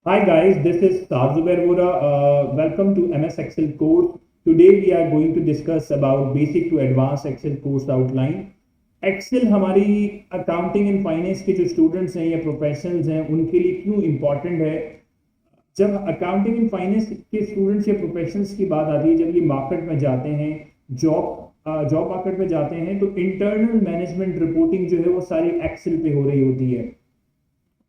Hi guys, this is Saad Zubair Vora. Welcome to MS Excel course. Today we are going to discuss about basic to advanced Excel course outline. Excel हमारी accounting and finance के जो students हैं या professionals हैं उनके लिए क्यों important है। जब अकाउंटिंग एंड फाइनेंस के स्टूडेंट्स या प्रोफेशनल्स की बात आती है, जब ये मार्केट में जाते हैं, जॉब मार्केट में जाते हैं, तो इंटरनल मैनेजमेंट रिपोर्टिंग जो है वो सारी एक्सेल पे हो रही होती है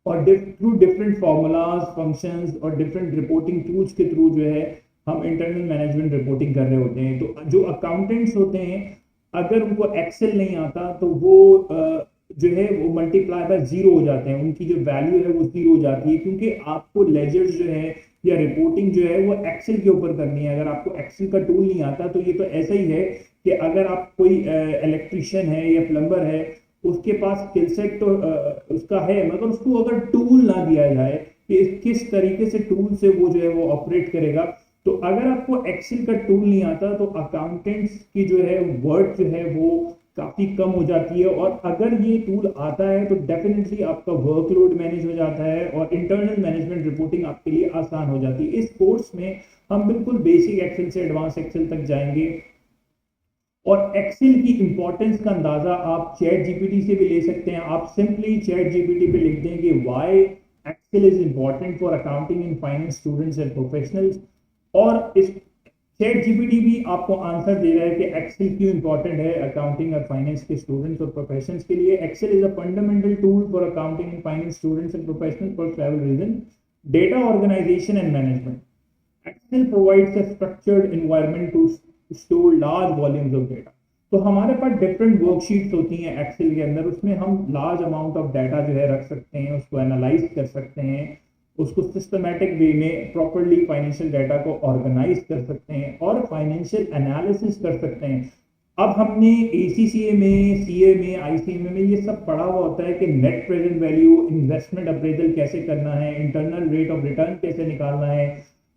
और थ्रू डिफरेंट फार्मूलाज फंक्शंस और डिफरेंट रिपोर्टिंग टूल्स के थ्रू जो है हम इंटरनल मैनेजमेंट रिपोर्टिंग कर रहे होते हैं। तो जो अकाउंटेंट्स होते हैं, अगर उनको एक्सेल नहीं आता तो वो जो है वो मल्टीप्लाई बाय जीरो हो जाते हैं, उनकी जो वैल्यू है वो जीरो हो जाती है, क्योंकि आपको लेजर्स जो है या रिपोर्टिंग जो है वो एक्सेल के ऊपर करनी है। अगर आपको एक्सेल का टूल नहीं आता तो ये तो ऐसा ही है कि अगर आप कोई इलेक्ट्रिशियन है या प्लम्बर है, उसके पास स्किल सेट तो उसका है, मगर उसको अगर टूल ना दिया जाए कि किस तरीके से टूल से वो जो है वो ऑपरेट करेगा, तो अगर आपको एक्सेल का टूल नहीं आता तो अकाउंटेंट्स की जो है वर्क जो है वो काफी कम हो जाती है। और अगर ये टूल आता है तो डेफिनेटली आपका वर्कलोड मैनेज हो जाता है और इंटरनल मैनेजमेंट रिपोर्टिंग आपके लिए आसान हो जाती है। इस कोर्स में हम बिल्कुल बेसिक एक्सेल से एडवांस एक्सेल तक जाएंगे और एक्सेल की इंपॉर्टेंस का अंदाजा आप चैट जीपीटी से भी ले सकते हैं। आप सिंपली चैट जीपीटी पे लिख देंगे why Excel is important for accounting and finance students and professionals, और इस चैट जीपीटी भी आपको आंसर दे रहा है कि एक्सेल क्यों इंपॉर्टेंट है अकाउंटिंग और फाइनेंस के स्टूडेंट्स और प्रोफेशनल्स के लिए। Excel is a fundamental tool for accounting and finance students and professionals for travel reason, data organisation and management. Excel provides a structured environment to store large volumes of data। तो हमारे पास different worksheets होती हैं Excel के अंदर, उसमें हम large amount of data जो है रख सकते हैं, उसको एनालाइज कर सकते हैं, उसको सिस्टमैटिक वे में प्रॉपरली फाइनेंशियल डाटा को ऑर्गेनाइज कर सकते हैं और फाइनेंशियल एनालिसिस कर सकते हैं। अब हमने एसीसीए में, सीए में, आईसीए में ये सब पढ़ा हुआ होता है कि net present value, investment appraisal कैसे करना है, इंटरनल रेट ऑफ रिटर्न कैसे निकालना है,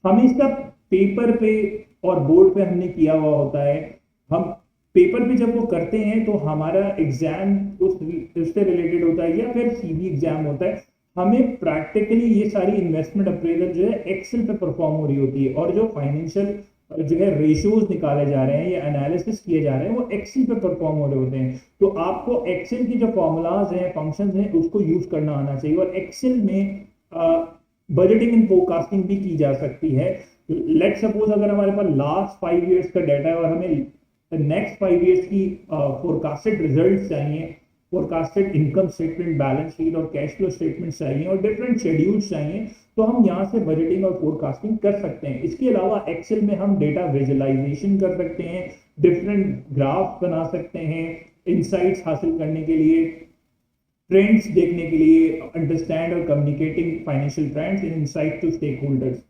हमें इसका पेपर पे और बोर्ड पे हमने किया हुआ होता है। हम पेपर पे जब वो करते हैं तो हमारा एग्जाम उससे रिलेटेड होता है या फिर सीबी एग्जाम होता है। हमें प्रैक्टिकली ये सारी इन्वेस्टमेंट अप्रेजल जो है एक्सेल पे परफॉर्म हो रही होती है और जो फाइनेंशियल जो है रेशियोज निकाले जा रहे हैं या एनालिसिस किए जा रहे हैं वो एक्सेल पे परफॉर्म हो रहे होते हैं। तो आपको एक्सेल की जो फॉर्मूलाज हैं, फंक्शंस हैं, उसको यूज करना आना चाहिए। और एक्सेल में बजटिंग एंड फोरकास्टिंग भी की जा सकती है। लेट सपोज अगर हमारे पास लास्ट 5 इयर्स का डाटा है और हमें नेक्स्ट 5 इयर्स की फोरकास्टेड रिजल्ट चाहिए, forecasted income statement, balance sheet और कैश फ्लो स्टेटमेंट चाहिए और डिफरेंट शेड्यूल्स चाहिए, तो हम यहाँ से बजटिंग और फोरकास्टिंग कर सकते हैं। इसके अलावा एक्सेल में हम डेटा विजुअलाइजेशन कर सकते हैं, डिफरेंट ग्राफ बना सकते हैं इंसाइट्स हासिल करने के लिए, ट्रेंड्स देखने के लिए, अंडरस्टैंड और communicating financial trends in insight to stakeholders.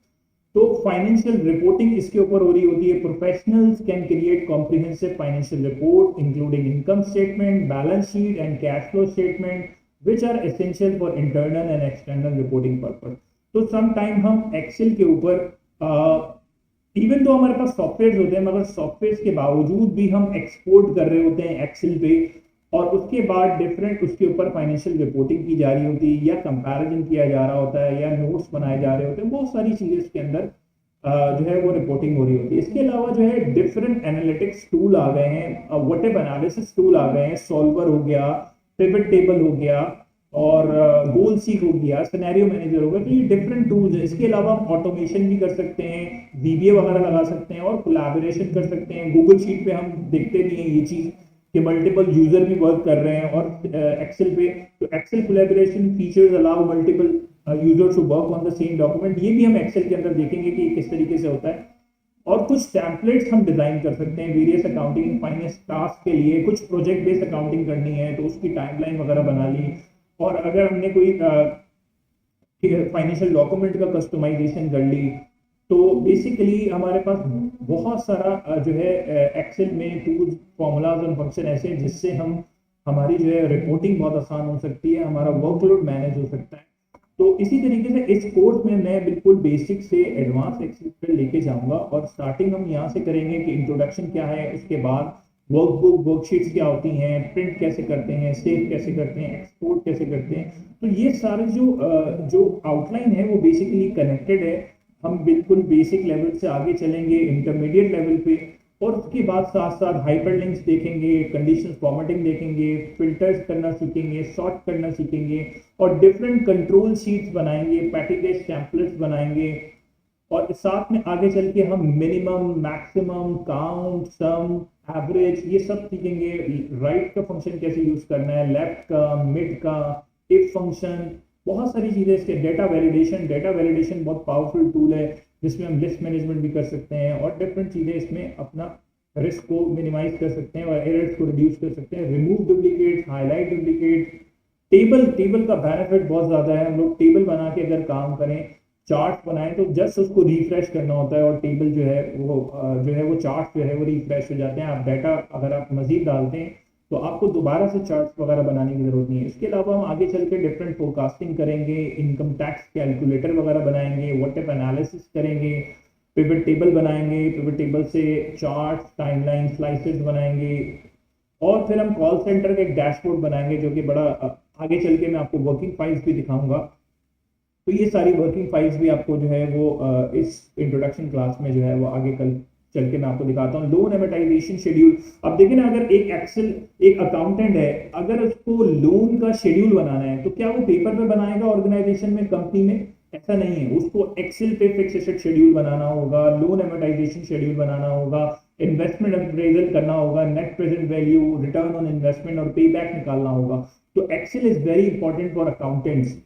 तो फाइनेंशियल रिपोर्टिंग इसके ऊपर हो रही होती है। Professionals can create comprehensive financial report including income statement, balance sheet and cash flow statement which are essential for internal and external reporting purpose. तो some time हम Excel के ऊपर इवन तो हमारे पास सॉफ्टवेयर होते हैं, मगर सॉफ्टवेयर के बावजूद भी हम एक्सपोर्ट कर रहे होते हैं एक्सेल पे, और उसके बाद डिफरेंट उसके ऊपर फाइनेंशियल रिपोर्टिंग की जा रही होती है या कंपैरिजन किया जा रहा होता है या नोट्स बनाए जा रहे होते हैं। बहुत सारी चीजें इसके अंदर जो है वो रिपोर्टिंग हो रही होती है। इसके अलावा जो है डिफरेंट एनालिटिक्स टूल आ गए हैं, व्हाटएवर एनालिसिस टूल आ गए हैं, सॉल्वर हो गया, पिवट टेबल हो गया और गोल सीक हो गया, सिनेरियो मैनेजर हो गया। तो ये डिफरेंट टूल्स है। इसके अलावा हम ऑटोमेशन भी कर सकते हैं, वीबीए वगैरह लगा सकते हैं और कोलैबोरेशन कर सकते हैं। गूगल शीट पे हम देखते भी हैं ये चीज कि मल्टीपल यूजर भी वर्क कर रहे हैं और एक्सेल पे। तो Excel collaboration features allow multiple users to work on the same document, ये भी हम एक्सेल के अंदर देखेंगे कि किस तरीके से होता है। और कुछ टैम्पलेट्स हम डिजाइन कर सकते हैं various accounting and finance task के लिए। कुछ प्रोजेक्ट बेस्ड अकाउंटिंग करनी है तो उसकी टाइमलाइन वगैरह बना ली, और अगर हमने कोई फाइनेंशियल डॉक्यूमेंट का कस्टमाइजेशन कर ली, तो बेसिकली हमारे पास बहुत सारा जो है एक्सेल में टूल्स, फॉर्मूलाज और फंक्शन ऐसे हैं जिससे हम हमारी जो है रिपोर्टिंग बहुत आसान हो सकती है, हमारा वर्कलोड मैनेज हो सकता है। तो इसी तरीके से इस कोर्स में मैं बिल्कुल बेसिक से एडवांस एक्सेल पे लेके जाऊंगा और स्टार्टिंग हम यहाँ से करेंगे कि इंट्रोडक्शन क्या है, उसके बाद वर्कबुक वर्कशीट्स क्या होती हैं, प्रिंट कैसे करते हैं, सेव कैसे करते हैं, एक्सपोर्ट कैसे करते हैं। तो ये सारे जो आउटलाइन है वो बेसिकली कनेक्टेड है। हम बिल्कुल बेसिक लेवल से आगे चलेंगे इंटरमीडिएट लेवल पे, और उसके बाद साथ साथ हाइपरलिंक्स देखेंगे, कंडीशन फॉर्मेटिंग देखेंगे, फिल्टर्स करना सीखेंगे, सॉर्ट करना सीखेंगे, और डिफरेंट कंट्रोल शीट्स बनाएंगे, पैकेज टेम्पलेट्स बनाएंगे। और साथ में आगे चल के हम मिनिमम, मैक्सिमम, काउंट, सम, एवरेज ये सब सीखेंगे। राइट का फंक्शन कैसे यूज करना है, लेफ्ट का, मिड का, इफ फंक्शन, बहुत सारी चीजें इसके। डेटा वैलिडेशन बहुत पावरफुल टूल है जिसमें हम लिस्ट मैनेजमेंट भी कर सकते हैं और डिफरेंट चीजें इसमें अपना रिस्क को मिनिमाइज कर सकते हैं और एरर्स को रिड्यूस कर सकते हैं। Remove duplicate, highlight duplicate, table का बेनिफिट बहुत ज्यादा है। हम लोग टेबल बना के अगर काम करें, चार्ट बनाएं, तो जस्ट उसको रिफ्रेश करना होता है और टेबल जो है वो चार्ट जो है वो रिफ्रेश हो जाते हैं। आप डाटा अगर आप मजीद डालते हैं तो आपको दोबारा से चार्ट्स वगैरह बनाने की जरूरत नहीं है। इसके अलावा हम आगे चल के डिफरेंट फोरकास्टिंग करेंगे, इनकम टैक्स कैलकुलेटर वगैरह बनाएंगे, व्हाट इफ एनालिसिस करेंगे, पिवट टेबल बनाएंगे, पिवट टेबल से चार्ट, टाइमलाइन, स्लाइसेस बनाएंगे, और फिर हम कॉल सेंटर का एक डैशबोर्ड बनाएंगे जो कि बड़ा आगे चल के मैं आपको वर्किंग फाइल्स भी दिखाऊंगा। तो ये सारी वर्किंग फाइल्स भी आपको जो है वो इस इंट्रोडक्शन क्लास में जो है वो आगे कल चल के मैं आपको दिखाता हूँ। लोन एमोटाइजेशन शेड्यूल, अब देखिए ना, अगर एक अकाउंटेंट है, अगर उसको लोन का शेड्यूल बनाना है तो क्या वो पेपर पे बनाएगा ऑर्गेनाइजेशन में, कंपनी में? ऐसा नहीं है। उसको एक्सेल पे फिक्स एसेट शेड्यूल बनाना होगा, लोन एमोटाइजेशन शेड्यूल बनाना होगा, इन्वेस्टमेंट अप्रेजल करना होगा, net present value, return on investment और पे बैक निकालना होगा। तो Excel is very important for accountants.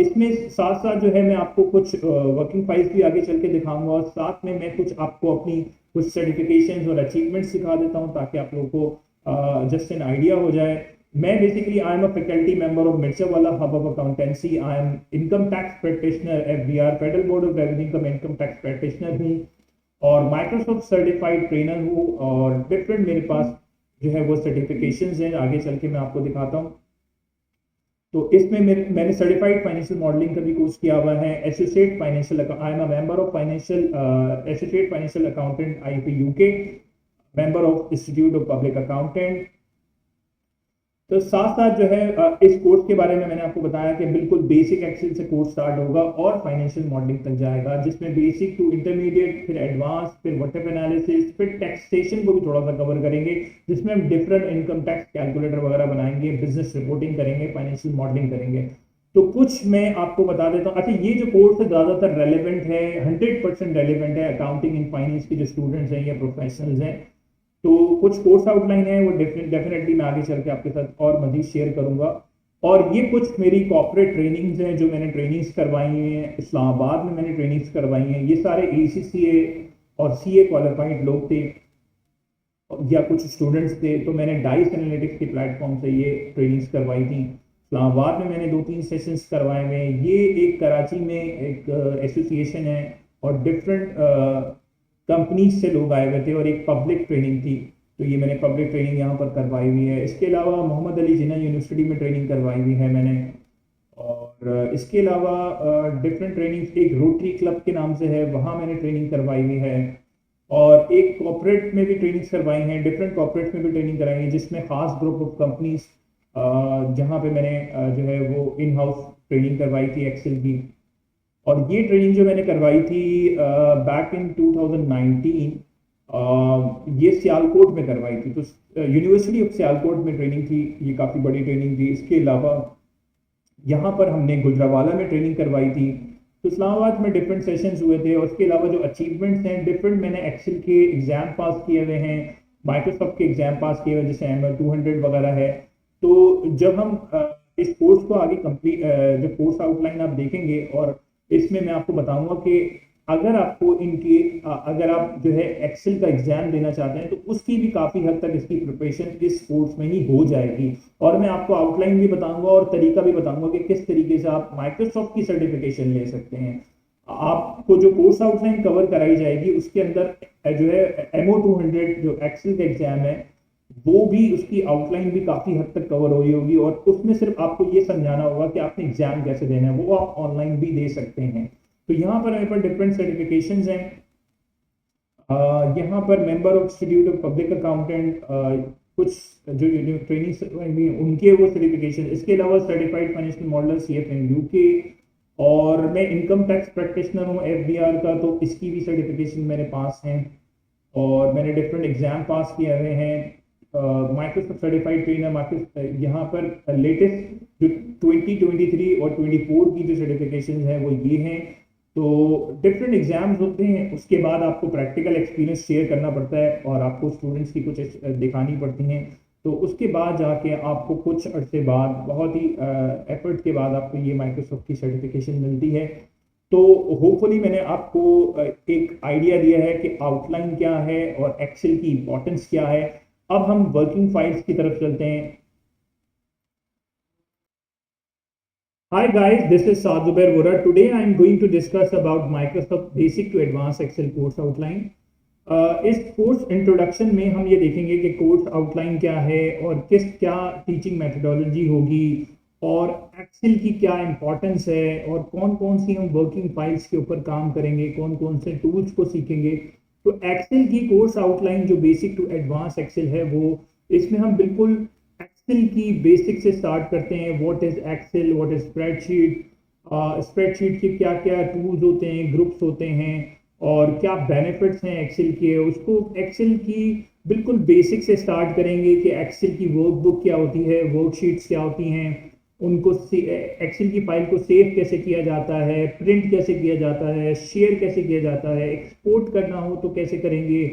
इसमें साथ साथ जो है मैं आपको कुछ वर्किंग फाइल्स भी आगे चल के दिखाऊंगा, और साथ में मैं कुछ आपको अपनी कुछ सर्टिफिकेशंस और अचीवमेंट्स सिखा देता हूं ताकि आप लोगों को जस्ट एन आइडिया हो जाए। मैं basically I am a faculty member of Mirchawala Hub of Accountancy. I am income tax practitioner, FBR Federal Board of Revenue income income tax practitioner हूँ, और माइक्रोसॉफ्ट सर्टिफाइड ट्रेनर हूँ, और डिफरेंट मेरे पास जो है वो सर्टिफिकेशंस हैं। आगे चल के मैं आपको दिखाता हूँ। तो इसमें मैंने सर्टिफाइड फाइनेंशियल मॉडलिंग का भी कोर्स किया हुआ है, associate financial, I am a member of financial associate financial accountant IFA UK, member of institute of public accountant. तो साथ साथ जो है इस कोर्स के बारे में मैंने आपको बताया कि बिल्कुल बेसिक एक्सेल से कोर्स स्टार्ट होगा और फाइनेंशियल मॉडलिंग तक जाएगा, जिसमें बेसिक टू इंटरमीडिएट, फिर एडवांस, फिर व्हाट इफ एनालिसिस, फिर टैक्सेशन को भी थोड़ा सा कवर करेंगे, जिसमें हम डिफरेंट इनकम टैक्स कैलकुलेटर वगैरह बनाएंगे, बिजनेस रिपोर्टिंग करेंगे, फाइनेंशियल मॉडलिंग करेंगे। तो कुछ मैं आपको बता देता हूँ। अच्छा, ये जो कोर्स है ज्यादातर रेलिवेंट है, 100% रेलिवेंट है अकाउंटिंग एंड फाइनेंस के जो स्टूडेंट्स हैं या प्रोफेशनल्स हैं। तो कुछ कोर्स आउटलाइन है वो डेफिनेटली मैं आगे चल के आपके साथ और मजीद शेयर करूंगा। और ये कुछ मेरी कॉर्पोरेट ट्रेनिंग्स हैं जो मैंने ट्रेनिंग्स करवाई हैं, इस्लामाबाद में मैंने ट्रेनिंग्स करवाई हैं। ये सारे ACCA और CA क्वालिफाइड लोग थे या कुछ स्टूडेंट्स थे, तो मैंने डाइस एनालिटिक्स के प्लेटफॉर्म से ये ट्रेनिंग्स करवाई थी। इस्लामाबाद में मैंने 2-3 सेशंस करवाए हुए। ये एक कराची में एक एसोसिएशन है और डिफरेंट कंपनीज से लोग आए हुए थे, और एक पब्लिक ट्रेनिंग थी, तो ये मैंने पब्लिक ट्रेनिंग यहाँ पर करवाई हुई है। इसके अलावा मोहम्मद अली जिन्ना यूनिवर्सिटी में ट्रेनिंग करवाई हुई है मैंने। और इसके अलावा डिफरेंट ट्रेनिंग एक रोटरी क्लब के नाम से है, वहाँ मैंने ट्रेनिंग करवाई हुई है। और एक कॉर्पोरेट में भी ट्रेनिंग्स करवाई हैं, डिफरेंट कॉर्पोरेट में भी ट्रेनिंग कराई है, जिसमें खास ग्रुप ऑफ कंपनीज जहाँ पे मैंने जो है वो इन हाउस ट्रेनिंग करवाई थी एक्सेल की। और ये ट्रेनिंग जो मैंने करवाई थी बैक इन 2019, ये सियालकोट में करवाई थी। तो यूनिवर्सिटी ऑफ सियालकोट में ट्रेनिंग थी, ये काफ़ी बड़ी ट्रेनिंग थी। इसके अलावा यहाँ पर हमने गुजरावाला में ट्रेनिंग करवाई थी। तो इस्लामाबाद में डिफरेंट सेशंस हुए थे। और उसके अलावा जो अचीवमेंट्स हैं डिफरेंट, मैंने एक्सेल के एग्जाम पास किए हुए हैं, माइक्रोसॉफ्ट के एग्जाम पास किए हुए, जैसे एमएल 200 वगैरह है। तो जब हम इस कोर्स को आगे कंप्लीट, जो कोर्स आउटलाइन आप देखेंगे, और इसमें मैं आपको बताऊंगा कि अगर आपको इनकी अगर आप जो है एक्सेल का एग्जाम देना चाहते हैं तो उसकी भी काफ़ी हद तक इसकी प्रिपरेशन इस कोर्स में ही हो जाएगी। और मैं आपको आउटलाइन भी बताऊंगा और तरीका भी बताऊंगा कि किस तरीके से आप माइक्रोसॉफ्ट की सर्टिफिकेशन ले सकते हैं। आपको जो कोर्स आउटलाइन कवर कराई जाएगी उसके अंदर जो है MO 200 जो एक्सेल का एग्जाम है, वो भी उसकी आउटलाइन भी काफी हद तक कवर हो रही होगी, और उसमें सिर्फ आपको ये समझाना होगा कि आपने एग्जाम कैसे देना है, वो आप ऑनलाइन भी दे सकते हैं। तो यहाँ पर मेरे पास डिफरेंट सर्टिफिकेशंस हैं। यहाँ पर member of institute of public accountant, कुछ जो ट्रेनिंग उनके वो सर्टिफिकेशन, इसके अलावा certified financial modeller CFM UK, और मैं इनकम टैक्स प्रैक्टिशनर हूँ FBR का, तो इसकी भी सर्टिफिकेशन मेरे पास है। और मैंने डिफरेंट एग्जाम पास किए हुए हैं, माइक्रोसॉफ्ट सर्टिफाइड ट्रेनर माइक्रोसॉफ्ट। यहाँ पर लेटेस्ट जो 2023 और 24 की जो सर्टिफिकेशन है वो ये हैं। तो डिफरेंट एग्जाम्स होते हैं, उसके बाद आपको प्रैक्टिकल एक्सपीरियंस शेयर करना पड़ता है और आपको स्टूडेंट्स की कुछ दिखानी पड़ती हैं। तो उसके बाद जाके आपको कुछ अरसे बाद, बहुत ही एफर्ट के बाद, आपको ये माइक्रोसॉफ्ट की सर्टिफिकेशन मिलती है। तो होपफुली मैंने आपको एक आइडिया दिया है कि आउटलाइन क्या है और एक्सेल की इंपॉर्टेंस क्या है। अब हम वर्किंग फाइल्स की तरफ चलते हैं। Hi guys, this is Saad Zubair Vora. Today I am going to discuss about Microsoft Basic to Advanced Excel course outline. इस कोर्स इंट्रोडक्शन में हम ये देखेंगे कि कोर्स आउटलाइन क्या है और क्या टीचिंग मेथडोलॉजी होगी, और एक्सेल की क्या इंपॉर्टेंस है, और कौन कौन सी हम वर्किंग फाइल्स के ऊपर काम करेंगे, कौन कौन से टूल्स को सीखेंगे। तो एक्सेल की कोर्स आउटलाइन जो बेसिक टू एडवांस एक्सेल है, वो इसमें हम बिल्कुल एक्सेल की बेसिक से स्टार्ट करते हैं। What is Excel, what is spreadsheet, spreadsheet के क्या क्या टूल्स होते हैं, ग्रुप्स होते हैं, और क्या बेनिफिट्स हैं एक्सेल के, उसको एक्सेल की बिल्कुल बेसिक से स्टार्ट करेंगे कि एक्सेल की वर्कबुक क्या होती है, वर्कशीट्स क्या होती हैं, उनको एक्सेल की फाइल को सेव कैसे किया जाता है, प्रिंट कैसे किया जाता है, शेयर कैसे किया जाता है, एक्सपोर्ट करना हो तो कैसे करेंगे,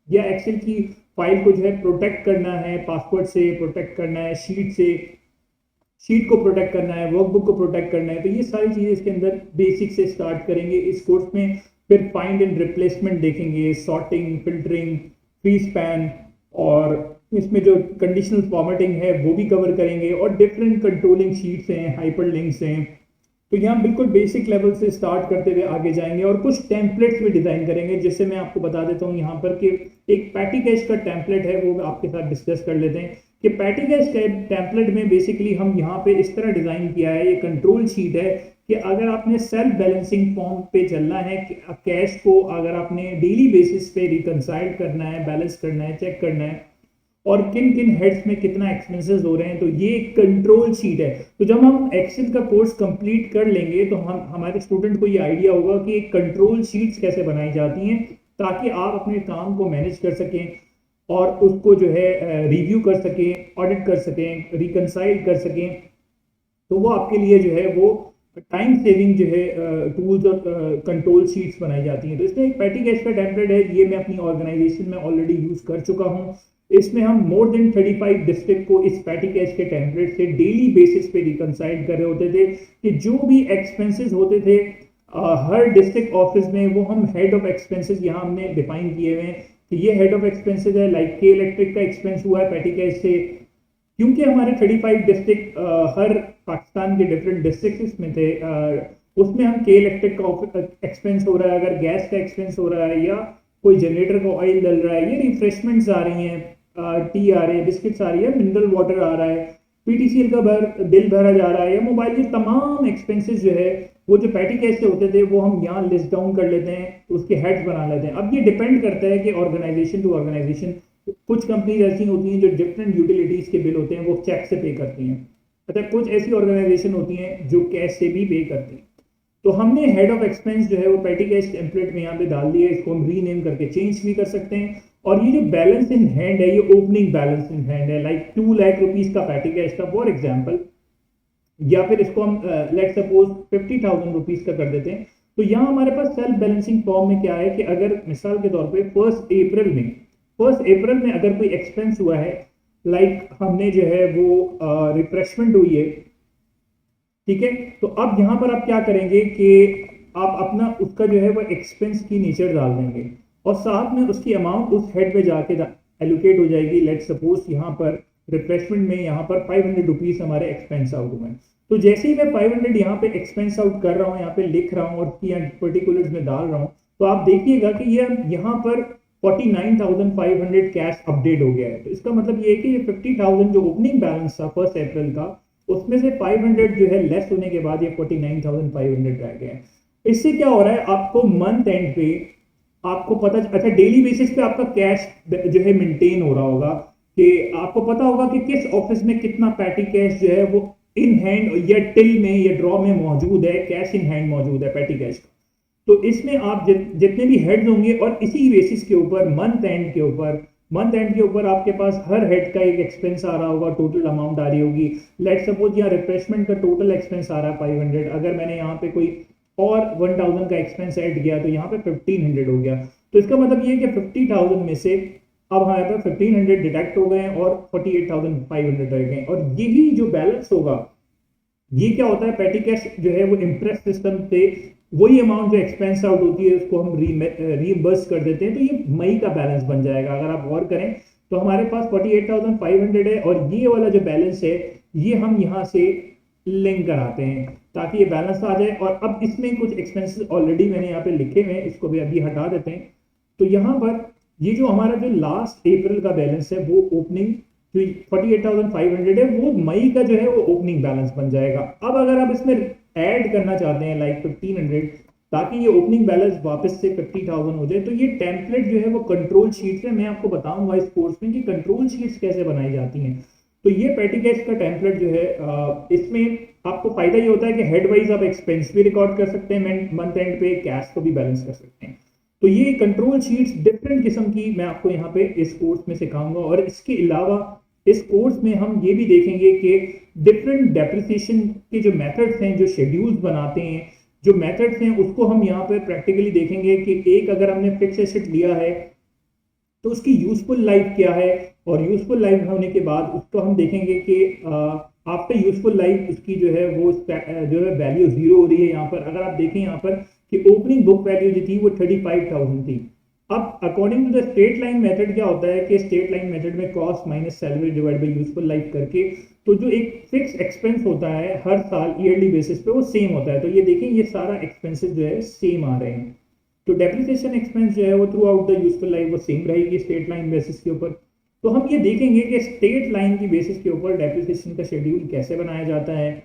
या एक्सेल की फाइल को जो है प्रोटेक्ट करना है, पासवर्ड से प्रोटेक्ट करना है, शीट को प्रोटेक्ट करना है, वर्कबुक को प्रोटेक्ट करना है। तो ये सारी चीज़ें इसके अंदर बेसिक से स्टार्ट करेंगे इस कोर्स में। फिर फाइंड एंड रिप्लेसमेंट देखेंगे, सॉर्टिंग, फिल्टरिंग, फ्री स्पैन, और इसमें जो कंडीशनल फॉर्मेटिंग है वो भी कवर करेंगे, और डिफरेंट कंट्रोलिंग शीट्स हैं, हाइपरलिंक्स हैं। तो यहाँ बिल्कुल बेसिक लेवल से स्टार्ट करते हुए आगे जाएंगे, और कुछ टेम्पलेट्स भी डिजाइन करेंगे, जिससे मैं आपको बता देता हूँ यहाँ पर कि एक पैटी कैश का टेम्पलेट है, वो आपके साथ डिस्कस कर लेते हैं कि पैटी कैश के टेम्पलेट में बेसिकली हम यहाँ पे इस तरह डिजाइन किया है। ये कंट्रोल शीट है कि अगर आपने सेल्फ बैलेंसिंग फॉर्म पे चलना है, कैश को अगर आपने डेली बेसिस पे रिकंसाइल करना है, बैलेंस करना है, चेक करना है, और किन किन हेड्स में कितना एक्सपेंसेस हो रहे हैं, तो ये एक कंट्रोल शीट है। तो जब हम एक्सेल का कोर्स कंप्लीट कर लेंगे तो हम हमारे स्टूडेंट को ये आइडिया होगा कि एक कंट्रोल शीट्स कैसे बनाई जाती हैं, ताकि आप अपने काम को मैनेज कर सकें और उसको जो है रिव्यू कर सकें, ऑडिट कर सकें, रिकंसाइल कर सकें। तो वो आपके लिए जो है वो टाइम सेविंग जो है टूल्स और कंट्रोल शीट्स बनाई जाती हैं। तो इसमें एक पैटी कैश का टेम्पलेट है, ये मैं अपनी ऑर्गेनाइजेशन में ऑलरेडी यूज कर चुका हूँ। इसमें हम मोर देन 35 डिस्ट्रिक्ट को इस पैटी कैश के टेम्पलेट से डेली बेसिस पे रिकंसाइल कर रहे होते थे कि जो भी एक्सपेंसेस होते थे हर डिस्ट्रिक्ट ऑफिस में, वो हम हेड ऑफ एक्सपेंसेस यहाँ हमने डिफाइन किए हुए हैं कि ये हेड ऑफ एक्सपेंसेस है। लाइक के इलेक्ट्रिक का एक्सपेंस हुआ है पैटी कैश से, क्योंकि हमारे 35 डिस्ट्रिक्ट हर पाकिस्तान के डिफरेंट डिस्ट्रिक्ट में थे, उसमें हम के इलेक्ट्रिक का एक्सपेंस हो रहा है, अगर गैस का एक्सपेंस हो रहा है, या कोई जनरेटर का ऑयल डल रहा है, ये रिफ्रेशमेंट्स आ रही हैं, टी आ रही है, बिस्किट्स आ रही है, मिनरल वाटर आ रहा है, PTCL का बिल भरा जा रहा है, या मोबाइल के तमाम एक्सपेंसेस जो है वो जो पैटी कैश से होते थे वो हम यहाँ लिस्ट डाउन कर लेते हैं, उसके हेड्स बना लेते हैं। अब ये डिपेंड करता है कि ऑर्गेनाइजेशन टू ऑर्गेनाइजेशन, कुछ कंपनीज ऐसी होती हैं जो डिफरेंट यूटिलिटीज के बिल होते हैं वो चेक से पे करती हैं, अच्छा कुछ ऐसी ऑर्गेनाइजेशन होती हैं जो कैश से भी पे करती हैं। तो हमने हेड ऑफ एक्सपेंस जो है वो पैटी कैश टेम्पलेट में यहाँ पे डाल दिया है, इसको हम रीनेम करके चेंज भी कर सकते हैं। और ये जो बैलेंस इन हैंड है, ये ओपनिंग बैलेंस इन हैंड है, लाइक 2 लाख रुपीज का पैटी कैश था फॉर एग्जाम्पल, या फिर इसको हम लेट सपोज 50,000 रुपीज का कर देते हैं। तो यहाँ हमारे पास सेल्फ बैलेंसिंग फॉर्म में क्या है कि अगर मिसाल के तौर पे 1 अप्रैल में अगर कोई एक्सपेंस हुआ है, लाइक हमने जो है वो रिफ्रेशमेंट हुई है, ठीक है, तो अब यहाँ पर आप क्या करेंगे कि आप अपना उसका जो है वो एक्सपेंस की नीचे डाल देंगे, और साथ में उसकी अमाउंट उस हेड पे जाके एलोकेट हो जाएगी। लेट सपोज यहाँ पर रिफ्रेशमेंट में यहाँ पर 500 रुपीज हमारे एक्सपेंस आउट हुए। तो जैसे ही मैं 500 यहाँ पे एक्सपेंस आउट कर रहा हूँ, यहाँ पे लिख रहा हूँ और यहाँ पर्टिकुलर्स में डाल रहा हूँ, तो आप देखिएगा कि ये यहाँ पर 49,500 कैश अपडेट हो गया है। तो इसका मतलब ये है कि ये 50,000 जो ओपनिंग बैलेंस था 1 अप्रैल का, उसमें से 500 जो है लेस होने के बाद ये 49,500 रह गए हैं। इससे क्या हो रहा है, आपको मंथ एंड पे आपको पता, अच्छा डेली बेसिस पे आपका कैश जो है मेंटेन हो रहा होगा, कि आपको पता होगा कि किस ऑफिस में कितना पैटी कैश जो है वो इन हैंड या टिल में या ड्रॉ में मौजूद है, कैश इन हैंड मौजूद है पैटी कैश का। तो इसमें आप जितने भी हेड्स होंगे और इसी बेसिस के ऊपर मंथ एंड के ऊपर आपके पास हर हेड का एक एक्सपेंस आ रहा होगा, टोटल अमाउंट आ रही होगी। लेट सपोज यहाँ रिफ्रेशमेंट का टोटल एक्सपेंस आ रहा है 500, अगर मैंने यहाँ पे कोई और 1000 का एक्सपेंस ऐड किया तो यहाँ पे 1500 हो गया। तो इसका मतलब ये है कि 50,000 में से अब हमारे पास 1500 डिडक्ट हो गए और 48,500 रह गए, और यही जो बैलेंस होगा ये क्या होता है, पेटी कैश जो है वो इम्प्रेस सिस्टम से वही अमाउंट जो एक्सपेंस आउट होती है उसको हम रीइंबर्स कर देते हैं, तो ये मई का बैलेंस बन जाएगा। अगर आप गौर करें तो हमारे पास 48,500 है, और ये वाला जो बैलेंस है ये हम यहाँ से लिंक कराते हैं ताकि ये बैलेंस आ जाए। और अब इसमें कुछ एक्सपेंसेस ऑलरेडी मैंने यहाँ पे लिखे हुए हैं, इसको भी अभी हटा देते हैं। तो यहाँ पर ये जो हमारा जो लास्ट अप्रैल का बैलेंस है वो ओपनिंग 48,500 है, वो मई का जो है वो ओपनिंग बैलेंस बन जाएगा। अब अगर आप इसमें ऐड करना चाहते हैं लाइक 1500 ताकि ये ओपनिंग बैलेंस वापस से 50,000 हो जाए, तो ये टेम्पलेट जो है वो कंट्रोल शीट है। मैं आपको बताऊंगा इस कोर्स में कि कंट्रोल शीट्स कैसे बनाई जाती हैं। तो ये पेटी कैश का टेम्पलेट जो है इसमें आपको फायदा ये होता है कि हेड वाइज आप एक्सपेंस भी रिकॉर्ड कर सकते हैं, मंथ एंड पे कैश को भी बैलेंस कर सकते हैं। तो ये कंट्रोल शीट्स डिफरेंट किस्म की मैं आपको यहाँ पे इस कोर्स में सिखाऊंगा, और इसके अलावा इस कोर्स में हम ये भी देखेंगे कि डिफरेंट डेप्रिसिएशन के जो मेथड्स हैं, जो शेड्यूल्स बनाते हैं, जो मेथड्स हैं उसको हम यहाँ पे प्रैक्टिकली देखेंगे कि एक अगर हमने फिक्स एसेट लिया है तो उसकी यूजफुल लाइफ क्या है, और यूजफुल लाइफ होने के बाद उसको हम देखेंगे कि आफ्टर यूजफुल लाइफ उसकी जो है वो जो है वैल्यू 0 हो रही है। यहाँ पर अगर आप देखें यहाँ पर कि ओपनिंग बुक वैल्यू जो थी वो 35,000 थी। अब according to the straight line method क्या होता है कि स्ट्रेट लाइन मेथड में cost minus salary divide by useful life करके तो जो एक फिक्स एक्सपेंस होता है हर साल ईयरली बेसिस पे वो सेम होता है। तो ये देखें ये सारा एक्सपेंसेस जो है सेम आ रहे हैं। तो डेप्रिसिएशन एक्सपेंस जो है वो through out the useful life वो सेम रहेगी स्ट्रेट लाइन बेसिस के ऊपर। तो हम ये देखेंगे कि स्ट्रेट लाइन की बेसिस के ऊपर डेप्रिसिएशन का शेड्यूल कैसे बनाया जाता है,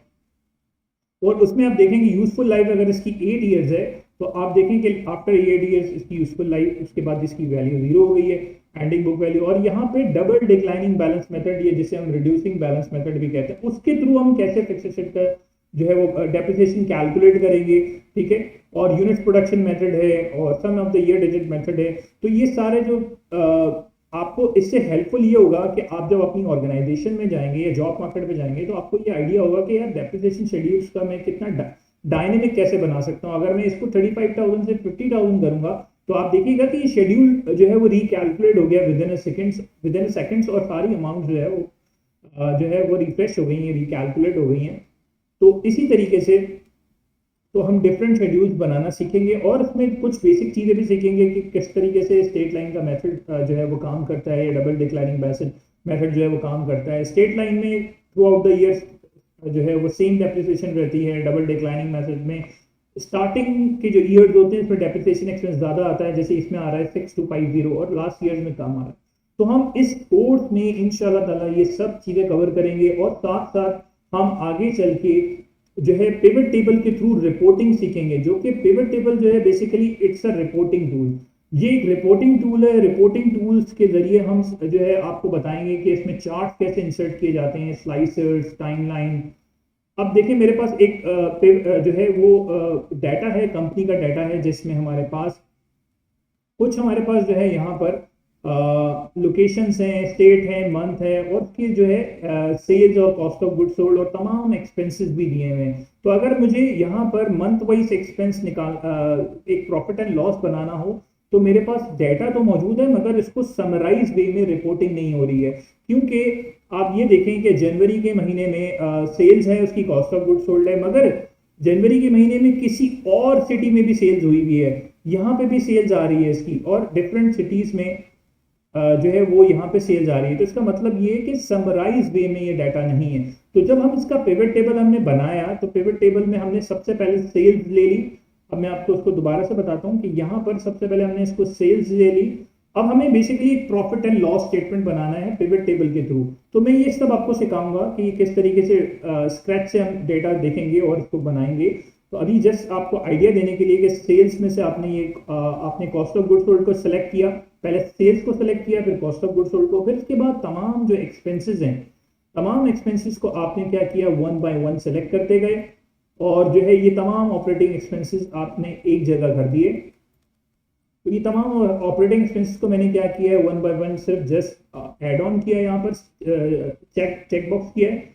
और उसमें आप देखेंगे यूजफुल लाइफ अगर इसकी 8 ईयर्स है तो आप देखें कि आफ्टर 8 ईयर्स इसकी यूजफुल लाइफ, उसके बाद इसकी वैल्यू 0 हो गई है एंडिंग बुक वैल्यू। और यहाँ पे डबल डिक्लाइनिंग बैलेंस मेथड, ये जिसे हम रिड्यूसिंग बैलेंस मेथड भी कहते हैं, उसके थ्रू हम कैसे फिक्स एसेट का जो है वो डेप्रिसिएशन कैलकुलेट करेंगे, ठीक है। और यूनिट प्रोडक्शन मेथड है और sum of the year digit method है। तो ये सारे जो आपको इससे हेल्पफुल ये होगा कि आप जब अपनी ऑर्गेनाइजेशन में जाएंगे या जॉब मार्केट में जाएंगे तो आपको ये आइडिया होगा कि यार डेप्रिसिएशन शेड्यूल्स का मैं कितना डायनेमिक कैसे बना सकता हूँ। अगर मैं इसको 35,000 से 50,000 करूंगा तो आप देखिएगा कि ये शेड्यूल जो है वो रिकैलकुलेट हो गया विद इन सेकंड्स, और सारी अमाउंट जो है वो रिफ्रेश हो गई है, रिकैलकुलेट हो गई हैं। तो इसी तरीके से तो हम डिफरेंट शेड्यूल्स बनाना सीखेंगे, और उसमें कुछ बेसिक चीज़ें भी सीखेंगे कि किस तरीके से स्ट्रेट लाइन का मेथड जो है वो काम करता है, या डबल डिक्लाइनिंग बैलेंस मेथड जो है वो काम करता है। स्ट्रेट लाइन में थ्रू आउट द ईयर्स जो है वो सेम डेप्रिसिएशन रहती है। डबल डिक्लाइनिंग मेथड में स्टार्टिंग के जो ईयर्स होते हैं इसमें डेप्रिसिएशन एक्सपेंस ज़्यादा आता है, जैसे इसमें आ रहा है 6250, और लास्ट ईयर्स में कम आ रहा है। तो हम इस कोर्स में इंशाल्लाह ताला ये सब चीज़ें कवर करेंगे, और साथ साथ हम आगे चल के जो है पिवट टेबल के थ्रू रिपोर्टिंग सीखेंगे, जो कि पिवट टेबल जो है basically it's a reporting tool. ये एक रिपोर्टिंग टूल है। रिपोर्टिंग टूल्स के जरिए हम जो है आपको बताएंगे कि इसमें चार्ट कैसे इंसर्ट किए जाते हैं, स्लाइसर्स, टाइमलाइन। अब देखिए मेरे पास एक जो है वो डाटा है, कंपनी का डाटा है, जिसमें हमारे पास जो है यहाँ पर लोकेशंस हैं, स्टेट है, मंथ है, और उसकी जो है सेल्स और कॉस्ट ऑफ गुड्स सोल्ड और तमाम एक्सपेंसेस भी दिए हुए हैं। तो अगर मुझे यहाँ पर मंथ वाइज एक्सपेंस एक प्रॉफिट एंड लॉस बनाना हो तो मेरे पास डाटा तो मौजूद है, मगर इसको समराइज वे में रिपोर्टिंग नहीं हो रही है। क्योंकि आप ये देखें कि जनवरी के महीने में सेल्स है, उसकी कॉस्ट ऑफ गुड्स सोल्ड है, मगर जनवरी के महीने में किसी और सिटी में भी सेल्स हुई भी है, यहाँ पे भी सेल्स आ रही है इसकी, और डिफरेंट सिटीज में जो है वो यहाँ पे सेल्स आ रही है। तो इसका मतलब ये है कि समराइज वे में ये डाटा नहीं है। तो जब हम इसका पिवट टेबल हमने बनाया तो पिवट टेबल में हमने सबसे पहले सेल्स ले ली। अब मैं आपको उसको दोबारा से बताता हूँ कि यहाँ पर सबसे पहले हमने इसको सेल्स ले ली। अब हमें बेसिकली एक प्रॉफिट एंड लॉस स्टेटमेंट बनाना है पिवट टेबल के थ्रू। तो मैं ये सब आपको सिखाऊंगा कि किस तरीके से स्क्रैच से हम डेटा देखेंगे और इसको बनाएंगे। तो अभी जस्ट आपको आइडिया देने के लिए कि सेल्स में से आपने कॉस्ट ऑफ गुड्स सोल्ड को सेलेक्ट किया, पहले सेल्स को सेलेक्ट किया, फिर कॉस्ट ऑफ गुड्स सोल्ड को, फिर उसके बाद तमाम जो एक्सपेंसेस हैं, तमाम एक्सपेंसेस को आपने क्या किया, वन बाय वन सेलेक्ट करते गए और जो है ये तमाम ऑपरेटिंग एक्सपेंसेस आपने एक जगह कर दिए। तो ये तमाम ऑपरेटिंग एक्सपेंसेस को मैंने क्या किया है, वन बाय वन सिर्फ जस्ट ऐड ऑन किया, यहाँ पर चेक बॉक्स किया है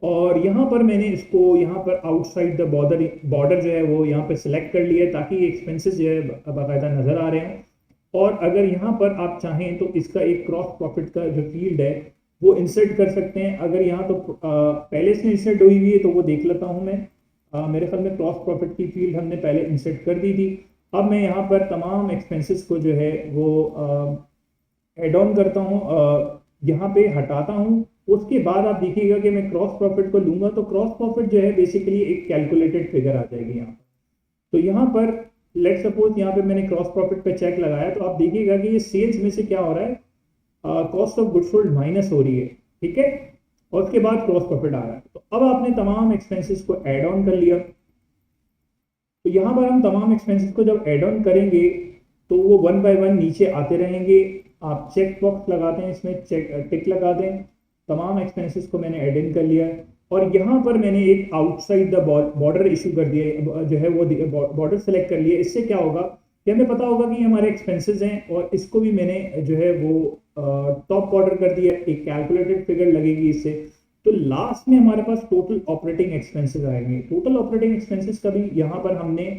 और यहाँ पर मैंने इसको यहाँ पर आउटसाइड द बॉर्डर जो है वो यहाँ पर सिलेक्ट कर लिया है ताकि ताकि जो है बाकायदा नज़र आ रहे हैं। और अगर यहाँ पर आप चाहें तो इसका एक क्रॉस प्रॉफिट का जो फील्ड है वो इंसर्ट कर सकते हैं। अगर यहाँ तो पहले से इंसर्ट हुई हुई है तो वो देख लेता हूँ मैं। मेरे ख्याल में क्रॉस प्रॉफिट की फील्ड हमने पहले इंसर्ट कर दी थी। अब मैं यहाँ पर तमाम एक्सपेंसेस को जो है वो एड ऑन करता हूँ, यहाँ पे हटाता हूँ। उसके बाद आप देखिएगा कि मैं क्रॉस प्रॉफिट को लूंगा तो क्रॉस प्रॉफिट जो है बेसिकली एक कैलकुलेटेड फिगर आ जाएगी यहाँ पर। तो यहाँ पर लेट सपोज यहाँ पे मैंने क्रॉस प्रॉफिट पे चेक लगाया तो आप देखिएगा कि ये सेल्स में से क्या हो रहा है, cost of goods sold minus हो रही है, ठीक है, और उसके बाद क्रॉस प्रॉफिट आ रहा है। तो अब आपने तमाम एक्सपेंसेस को ऐड ऑन कर लिया। तो यहाँ पर हम तमाम एक्सपेंसेस को जब ऐड ऑन करेंगे तो वो वन बाय वन नीचे आते रहेंगे। आप चेक बॉक्स लगाते हैं, इसमें टिक लगा दें, तमाम एक्सपेंसेस को मैंने ऐड इन कर लिया है। और यहाँ पर मैंने एक आउटसाइड द बॉर्डर इशू कर दिया, जो है वो बॉर्डर सेलेक्ट कर लिया। इससे क्या होगा कि हमें पता होगा कि हमारे एक्सपेंसेस हैं और इसको भी मैंने जो है वो टॉप बॉर्डर कर दिया, एक कैलकुलेटेड फिगर लगेगी इससे। तो लास्ट में हमारे पास टोटल ऑपरेटिंग एक्सपेंसेस आएंगे। टोटल ऑपरेटिंग एक्सपेंसेस का भी यहाँ पर हमने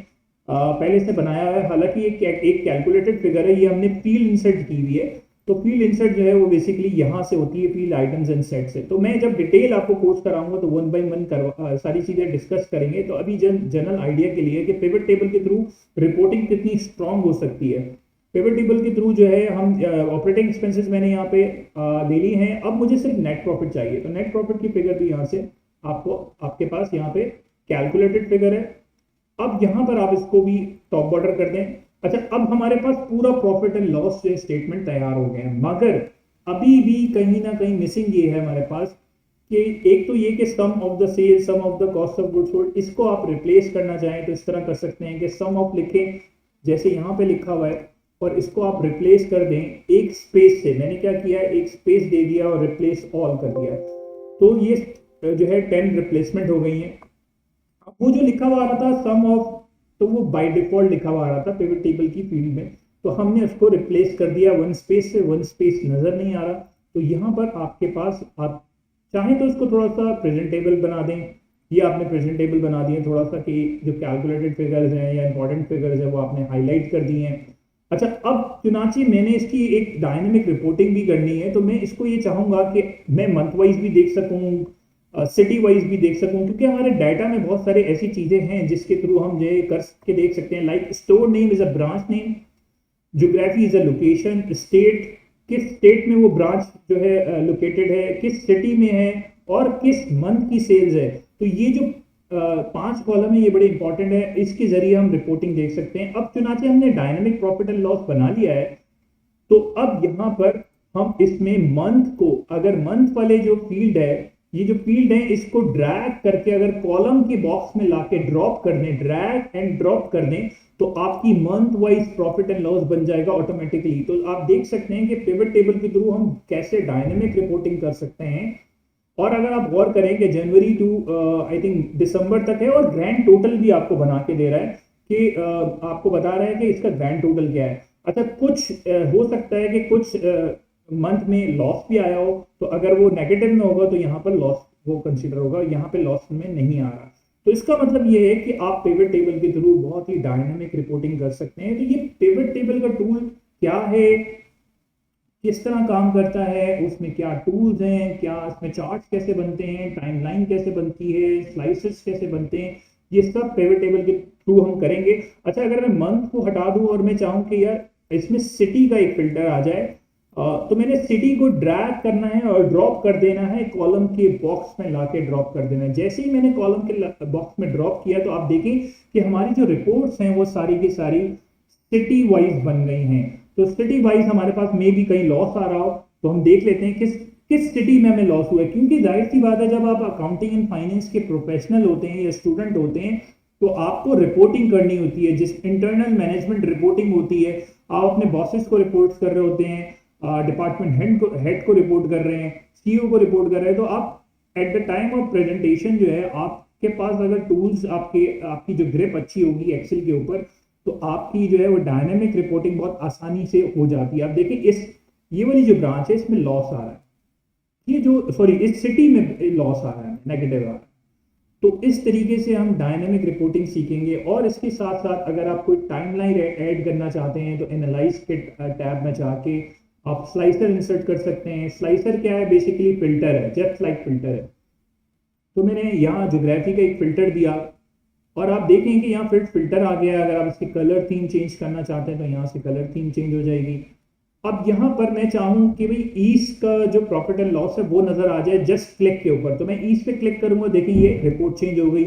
पहले से बनाया है, हालांकि एक कैलकुलेटेड फिगर है, ये हमने फील्ड इंसर्ट की हुई है। तो फील्ड इंसर्ट जो है वो बेसिकली यहाँ से होती है, फील्ड आइटम्स एंड सेट से। तो मैं जब डिटेल आपको कोर्स कराऊंगा तो वन बाय वन सारी चीजें डिस्कस करेंगे। तो अभी जनरल आइडिया के लिए कि पिवट टेबल के थ्रू रिपोर्टिंग कितनी स्ट्रांग हो सकती है। पिवट टेबल के थ्रू जो है हम ऑपरेटिंग एक्सपेंसेस मैंने यहाँ पे ले ली हैं। अब मुझे सिर्फ नेट प्रॉफिट चाहिए, तो नेट प्रॉफिट की फिगर भी यहाँ से आपके पास यहाँ पे कैलकुलेटेड फिगर है। अब यहाँ पर आप इसको भी टॉप बॉर्डर कर दें। अच्छा, अब हमारे पास पूरा प्रॉफिट एंड लॉस स्टेटमेंट तैयार हो गए हैं, मगर अभी भी कहीं ना कहीं मिसिंग ये है हमारे पास कि एक तो ये कि sum of the sale, sum of the cost of goods sold, इसको आप रिप्लेस करना चाहें तो इस तरह कर सकते हैं कि सम ऑफ लिखें जैसे यहाँ पे लिखा हुआ है और इसको आप रिप्लेस कर दें एक स्पेस से। मैंने क्या किया, एक स्पेस दे दिया और रिप्लेस ऑल कर दिया। तो ये जो है 10 रिप्लेसमेंट हो गई है। वो जो लिखा हुआ आ रहा था सम ऑफ, तो वो बाय डिफॉल्ट लिखा हुआ आ रहा था पिवट टेबल की फील्ड में, तो हमने उसको रिप्लेस कर दिया वन स्पेस से। वन स्पेस नजर नहीं आ रहा, तो यहाँ पर आपके पास आप चाहें तो इसको थोड़ा सा प्रेजेंटेबल बना दें। ये आपने प्रेजेंटेबल बना दिए थोड़ा सा कि जो कैलकुलेटेड फिगर्स हैं या इंपॉर्टेंट फिगर्स हैं वो आपने हाईलाइट कर दिए हैं। अच्छा, अब चुनाची मैंने इसकी एक डायनेमिक रिपोर्टिंग भी करनी है, तो मैं इसको ये चाहूंगा कि मैं मंथ वाइज भी देख सकूं, सिटी वाइज भी देख सकूं, क्योंकि हमारे डाटा में बहुत सारे ऐसी चीजें हैं जिसके थ्रू हम ये कर के देख सकते हैं। Like store name is a branch name, geography is a location, state किस स्टेट में वो ब्रांच जो है लोकेटेड है, किस सिटी में है और किस मंथ की सेल्स है। तो ये जो 5 कॉलम है ये बड़े इंपॉर्टेंट है, इसके जरिए हम रिपोर्टिंग देख सकते हैं। अब चुनाचे हमने डायनेमिक प्रॉफिट एंड लॉस बना लिया है, तो अब यहाँ पर हम इसमें मंथ को, अगर मंथ वाले जो फील्ड है, ये जो फील्ड है इसको ड्रैग करके अगर कॉलम के बॉक्स में लाके ड्रॉप कर दें, ड्रैग एंड ड्रॉप कर दें, तो आपकी month wise profit and loss बन जाएगा ऑटोमेटिकली। तो आप देख सकते हैं कि पिवट टेबल के थ्रू हम कैसे डायनेमिक रिपोर्टिंग कर सकते हैं। और अगर आप गौर करें कि जनवरी टू आई थिंक दिसंबर तक है और ग्रैंड टोटल भी आपको बना के दे रहा है कि आपको बता रहा है कि इसका ग्रैंड टोटल क्या है। अच्छा, कुछ हो सकता है कि कुछ मंथ में लॉस भी आया हो, तो अगर वो नेगेटिव में होगा तो यहाँ पर लॉस वो कंसीडर होगा, यहाँ पे लॉस में नहीं आ रहा। तो इसका मतलब ये है कि आप पिवट टेबल के थ्रू बहुत ही डायनामिक रिपोर्टिंग कर सकते हैं। तो ये पिवट टेबल का टूल क्या है, किस तरह काम करता है, उसमें क्या टूल्स हैं, क्या इसमें चार्ट्स कैसे बनते हैं, टाइमलाइन कैसे बनती है, स्लाइसेस कैसे बनते हैं, ये सब पिवट टेबल के थ्रू हम करेंगे। अच्छा, अगर मैं मंथ को हटा दूं और मैं चाहूं कि यार इसमें सिटी का एक फिल्टर आ जाए, तो मैंने सिटी को ड्रैग करना है और ड्रॉप कर देना है, कॉलम के बॉक्स में लाके ड्रॉप कर देना है। जैसे ही मैंने कॉलम के बॉक्स में ड्रॉप किया तो आप देखें कि हमारी जो रिपोर्ट्स हैं वो सारी की सारी सिटी वाइज बन गई हैं। तो सिटी वाइज हमारे पास में भी कहीं लॉस आ रहा हो तो हम देख लेते हैं किस सिटी में हमें लॉस हुआ है। क्योंकि जाहिर सी बात है, जब आप अकाउंटिंग एंड फाइनेंस के प्रोफेशनल होते हैं या स्टूडेंट होते हैं तो आपको रिपोर्टिंग करनी होती है, जिस इंटरनल मैनेजमेंट रिपोर्टिंग होती है, आप अपने बॉसेस को रिपोर्ट कर रहे होते हैं, डिपार्टमेंट हेड को रिपोर्ट कर रहे हैं, सीईओ को रिपोर्ट कर रहे हैं, तो आप at the time of presentation जो है, आपके पास अगर टूल्स आपकी जो ग्रिप अच्छी होगी एक्सेल के ऊपर, तो आपकी जो है वो डायनेमिक रिपोर्टिंग बहुत आसानी से हो जाती है। आप देखिए ये वाली जो ब्रांच है इसमें लॉस आ रहा है, ये जो सॉरी इस सिटी में लॉस आ रहा है, नेगेटिव आ रहा है। तो इस तरीके से हम डायनेमिक रिपोर्टिंग सीखेंगे। और इसके साथ साथ अगर आप कोई टाइमलाइन ऐड करना चाहते हैं तो एनालाइज के टैब में जाके आप स्लाइसर इंसर्ट कर सकते हैं। स्लाइसर क्या है? बेसिकली फिल्टर है, जस्ट लाइक फिल्टर है। तो मैंने यहाँ ज्योग्राफी का एक फिल्टर दिया और आप देखें कि यहाँ फिर फिल्टर आ गया। अगर आप इसकी कलर थीम चेंज करना चाहते हैं तो यहाँ से कलर थीम चेंज हो जाएगी। अब यहाँ पर मैं चाहूँ कि भाई ईस्ट का जो प्रॉफिट एंड लॉस है वो नजर आ जाए जस्ट क्लिक के ऊपर, तो मैं ईस्ट पे क्लिक करूंगा, देखिए ये रिपोर्ट चेंज हो गई।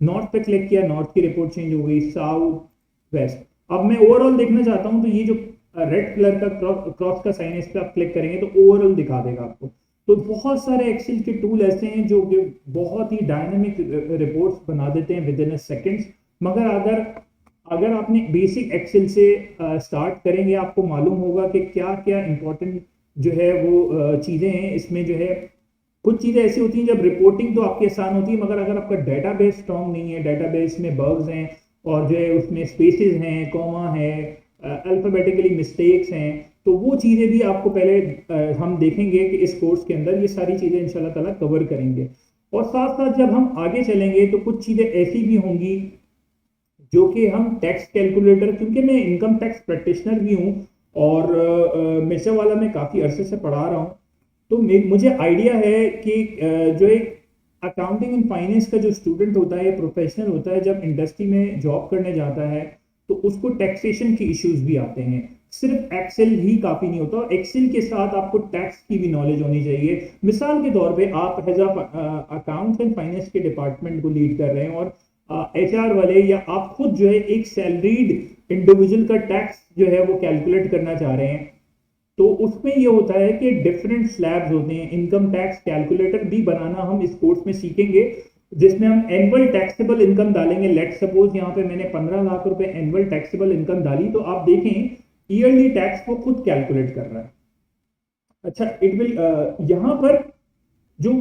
नॉर्थ पे क्लिक किया, नॉर्थ की रिपोर्ट चेंज हो गई, साउथ वेस्ट। अब मैं ओवरऑल देखना चाहता हूँ तो ये जो रेड कलर का क्रॉस का साइन है, इस पर आप क्लिक करेंगे तो ओवरऑल दिखा देगा आपको। तो बहुत सारे एक्सेल के टूल ऐसे हैं जो कि बहुत ही डायनेमिक रिपोर्ट्स बना देते हैं विद इन अ सेकेंड्स। मगर अगर आपने बेसिक एक्सेल से स्टार्ट करेंगे, आपको मालूम होगा कि क्या क्या इंपॉर्टेंट जो है वो चीज़ें हैं इसमें। जो है कुछ चीज़ें ऐसी होती हैं जब रिपोर्टिंग तो आपकी आसान होती है, मगर अगर आपका डेटाबेस स्ट्रांग नहीं है, डेटाबेस में बग्स हैं और जो है उसमें स्पेसेस हैं, कॉमा है, अल्फाबेटिकली मिस्टेक्स हैं, तो वो चीज़ें भी आपको पहले हम देखेंगे कि इस कोर्स के अंदर ये सारी चीज़ें इंशाल्लाह ताला कवर करेंगे। और साथ साथ जब हम आगे चलेंगे तो कुछ चीज़ें ऐसी भी होंगी जो कि हम टैक्स कैलकुलेटर, क्योंकि मैं इनकम टैक्स प्रैक्टिशनर भी हूँ और मिर्जा वाला में काफ़ी अरसे से पढ़ा रहा हूँ, तो मुझे आइडिया है कि जो एक अकाउंटिंग एंड फाइनेंस का जो स्टूडेंट होता है या प्रोफेशनल होता है, जब इंडस्ट्री में जॉब करने जाता है तो उसको टैक्सेशन के इश्यूज भी आते हैं। सिर्फ एक्सेल ही काफ़ी नहीं होता, एक्सेल के साथ आपको टैक्स की भी नॉलेज होनी चाहिए। मिसाल के तौर पे आप एज अकाउंट्स एंड फाइनेंस के डिपार्टमेंट को लीड कर रहे हैं और एचआर वाले या आप खुद जो है एक सैलरीड इंडिविजुअल का टैक्स जो है वो कैलकुलेट करना चाह रहे हैं, तो उसमें ये होता है कि डिफरेंट स्लैब्स होते हैं। इनकम टैक्स कैलकुलेटर भी बनाना हम इस कोर्स में सीखेंगे, जिसमें हम एनुअल टैक्सेबल इनकम डालेंगे। लेट सपोज यहाँ पे मैंने 15 लाख रुपए एनुअल टैक्सेबल इनकम डाली, तो आप देखें ईयरली टैक्स को खुद कैलकुलेट कर रहा है। अच्छा, इट विल यहाँ पर जो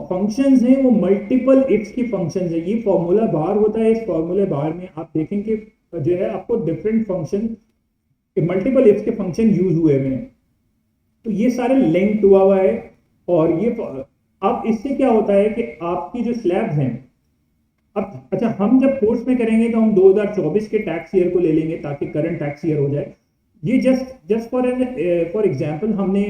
फंक्शंस हैं वो मल्टीपल इफ्स की फंक्शंस है। ये फॉर्मूला बार होता है, इस फॉर्मूले बार में आप देखेंगे जो है आपको डिफरेंट फंक्शन, मल्टीपल इफ्स के फंक्शन यूज हुए हैं, तो ये सारे लिंक्ड हुआ हुआ है। और ये अब इससे क्या होता है कि आपकी जो स्लैब्स हैं, अब अच्छा हम जब कोर्स में करेंगे तो हम 2024 के टैक्स ईयर को ले लेंगे ताकि करंट टैक्स ईयर हो जाए। ये जस्ट फॉर एग्जांपल हमने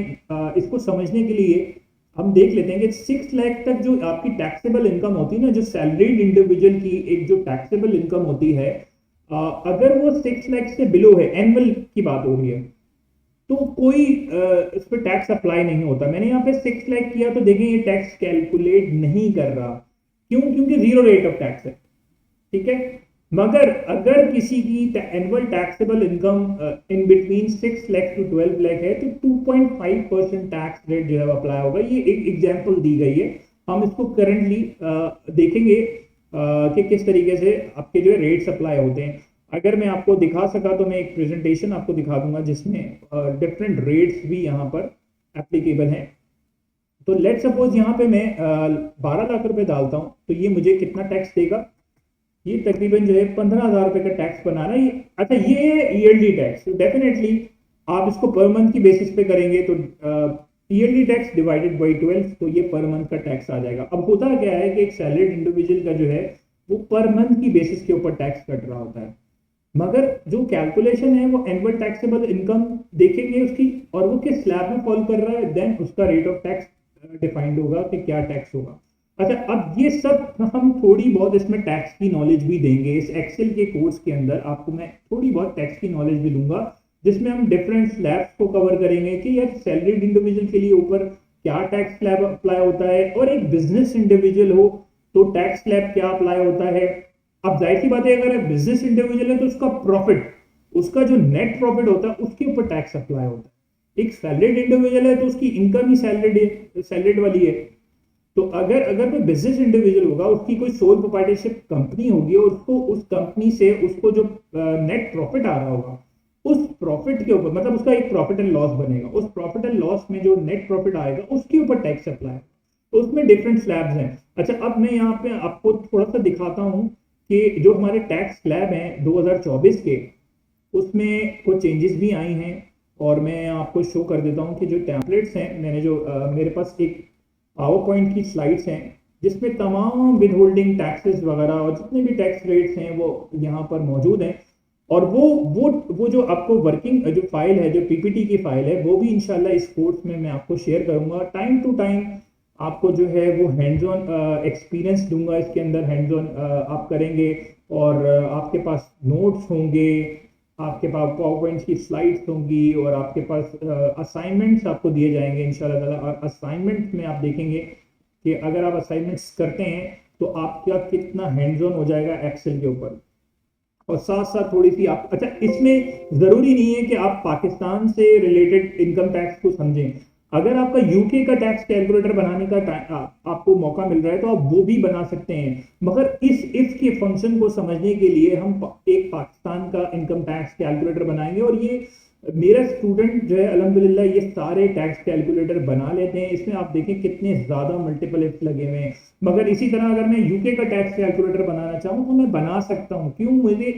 इसको समझने के लिए हम देख लेते हैं कि 6 लाख तक जो आपकी टैक्सेबल इनकम होती है ना, जो सैलरीड इंडिविजुअल की एक जो टैक्सेबल इनकम होती है, अगर वो 6 लाख से बिलो है, एनुअल की बात हो रही है, तो कोई इस पर टैक्स अप्लाई नहीं होता। मैंने यहाँ पे 6 लाख किया तो देखें ये टैक्स कैलकुलेट नहीं कर रहा। क्यों? क्योंकि 0 रेट ऑफ टैक्स है, ठीक है। मगर अगर किसी की annual taxable income in between 6 lakh to 12 lakh है तो 2.5% टैक्स रेट जो है अप्लाई होगा। ये एक एग्जांपल दी गई है, हम इसको करंटली देखेंगे कि किस तरीके से आपके जो है रेट्स अप्लाई होते हैं। अगर मैं आपको दिखा सका तो मैं एक प्रेजेंटेशन आपको दिखा दूंगा जिसमें डिफरेंट रेट्स भी यहाँ पर एप्लीकेबल हैं। तो लेट सपोज यहाँ पे मैं 12 लाख रुपए डालता हूँ, तो ये मुझे कितना टैक्स देगा? ये तकरीबन जो है 15,000 रुपए का टैक्स बना रहा है। अच्छा, ये है ईयरली टैक्स। डेफिनेटली आप इसको पर मंथ की बेसिस पे करेंगे तो ईयरली टैक्स डिवाइडेड बाई 12, तो ये पर मंथ का टैक्स आ जाएगा। अब होता क्या है कि एक सैलरीड इंडिविजुअल का जो है वो पर मंथ की बेसिस के ऊपर टैक्स कट रहा होता है, मगर जो कैलकुलेशन है वो एनुअल टैक्सेबल इनकम देखेंगे उसकी और वो किस स्लैब में फॉल कर रहा है, देन उसका रेट ऑफ टैक्स डिफाइंड होगा कि क्या टैक्स होगा। अच्छा, अब ये सब हम थोड़ी बहुत इसमें टैक्स की नॉलेज भी देंगे। इस एक्सेल के कोर्स के अंदर आपको मैं थोड़ी बहुत टैक्स की नॉलेज भी दूंगा, जिसमें हम डिफरेंट स्लैब्स को कवर करेंगे कि यार सैलरीड इंडिविजुअल के लिए ऊपर क्या टैक्स स्लैब अप्लाई होता है, और एक बिजनेस इंडिविजुअल हो तो टैक्स स्लैब क्या अप्लाई होता है। अब जाहिर सी बात है, अगर बिजनेस इंडिविजुअल है तो उसका प्रॉफिट, उसका जो नेट प्रॉफिट होता है उसके ऊपर टैक्स अप्लाई होता है। एक सैलरीड इंडिविजुअल है तो उसकी इनकम ही सैलरीड वाली है। तो अगर अगर कोई बिजनेस इंडिविजुअल होगा, उसकी कोई सोल प्रोप्राइटरशिप कंपनी होगी और उसको उस कंपनी से उसको जो नेट प्रॉफिट आ रहा होगा, उस प्रॉफिट के ऊपर मतलब उसका एक प्रॉफिट एंड लॉस बनेगा, उस प्रॉफिट एंड लॉस में जो नेट प्रॉफिट आएगा उसके ऊपर टैक्स अप्लाई। तो उसमें डिफरेंट स्लैब्स हैं। अच्छा, अब मैं यहाँ पे आपको थोड़ा सा दिखाता हूँ कि जो हमारे टैक्स स्लैब हैं 2024 के, उसमें कुछ चेंजेस भी आई हैं। और मैं आपको शो कर देता हूँ कि जो टेम्पलेट्स हैं, मैंने जो मेरे पास एक पावर पॉइंट की स्लाइड्स हैं जिसमें तमाम विद होल्डिंग टैक्सेस वगैरह और जितने भी टैक्स रेट्स हैं वो यहाँ पर मौजूद हैं। और वो जो आपको वर्किंग जो फाइल है, जो पीपीटी की फाइल है, वो भी इंशाल्लाह इस कोर्स में मैं आपको शेयर करूंगा। टाइम टू टाइम आपको जो है वो हैंड्स ऑन एक्सपीरियंस दूंगा, इसके अंदर हैंड्स ऑन आप करेंगे और आपके पास नोट्स होंगे, आपके पास पावर पॉइंट की स्लाइड्स होंगी और आपके पास असाइनमेंट्स आपको दिए जाएंगे इंशाल्लाह ताला। और असाइनमेंट में आप देखेंगे कि अगर आप असाइनमेंट्स करते हैं तो आपका कितना हैंड्स ऑन हो जाएगा एक्सेल के ऊपर। और साथ साथ थोड़ी सी आप, अच्छा इसमें जरूरी नहीं है कि आप पाकिस्तान से रिलेटेड इनकम टैक्स को समझें। अगर आपका यूके का टैक्स कैलकुलेटर बनाने का आपको मौका मिल रहा है तो आप वो भी बना सकते हैं। मगर इस इफ के फंक्शन को समझने के लिए हम एक पाकिस्तान का इनकम टैक्स कैलकुलेटर बनाएंगे। और ये मेरा स्टूडेंट जो है अल्हम्दुलिल्लाह ये सारे टैक्स कैलकुलेटर बना लेते हैं। इसमें आप देखें कितने ज्यादा मल्टीपल इफ्स लगे हुए हैं। मगर इसी तरह अगर मैं यूके का टैक्स कैलकुलेटर बनाना चाहूँ तो मैं बना सकता हूँ। क्यों? मुझे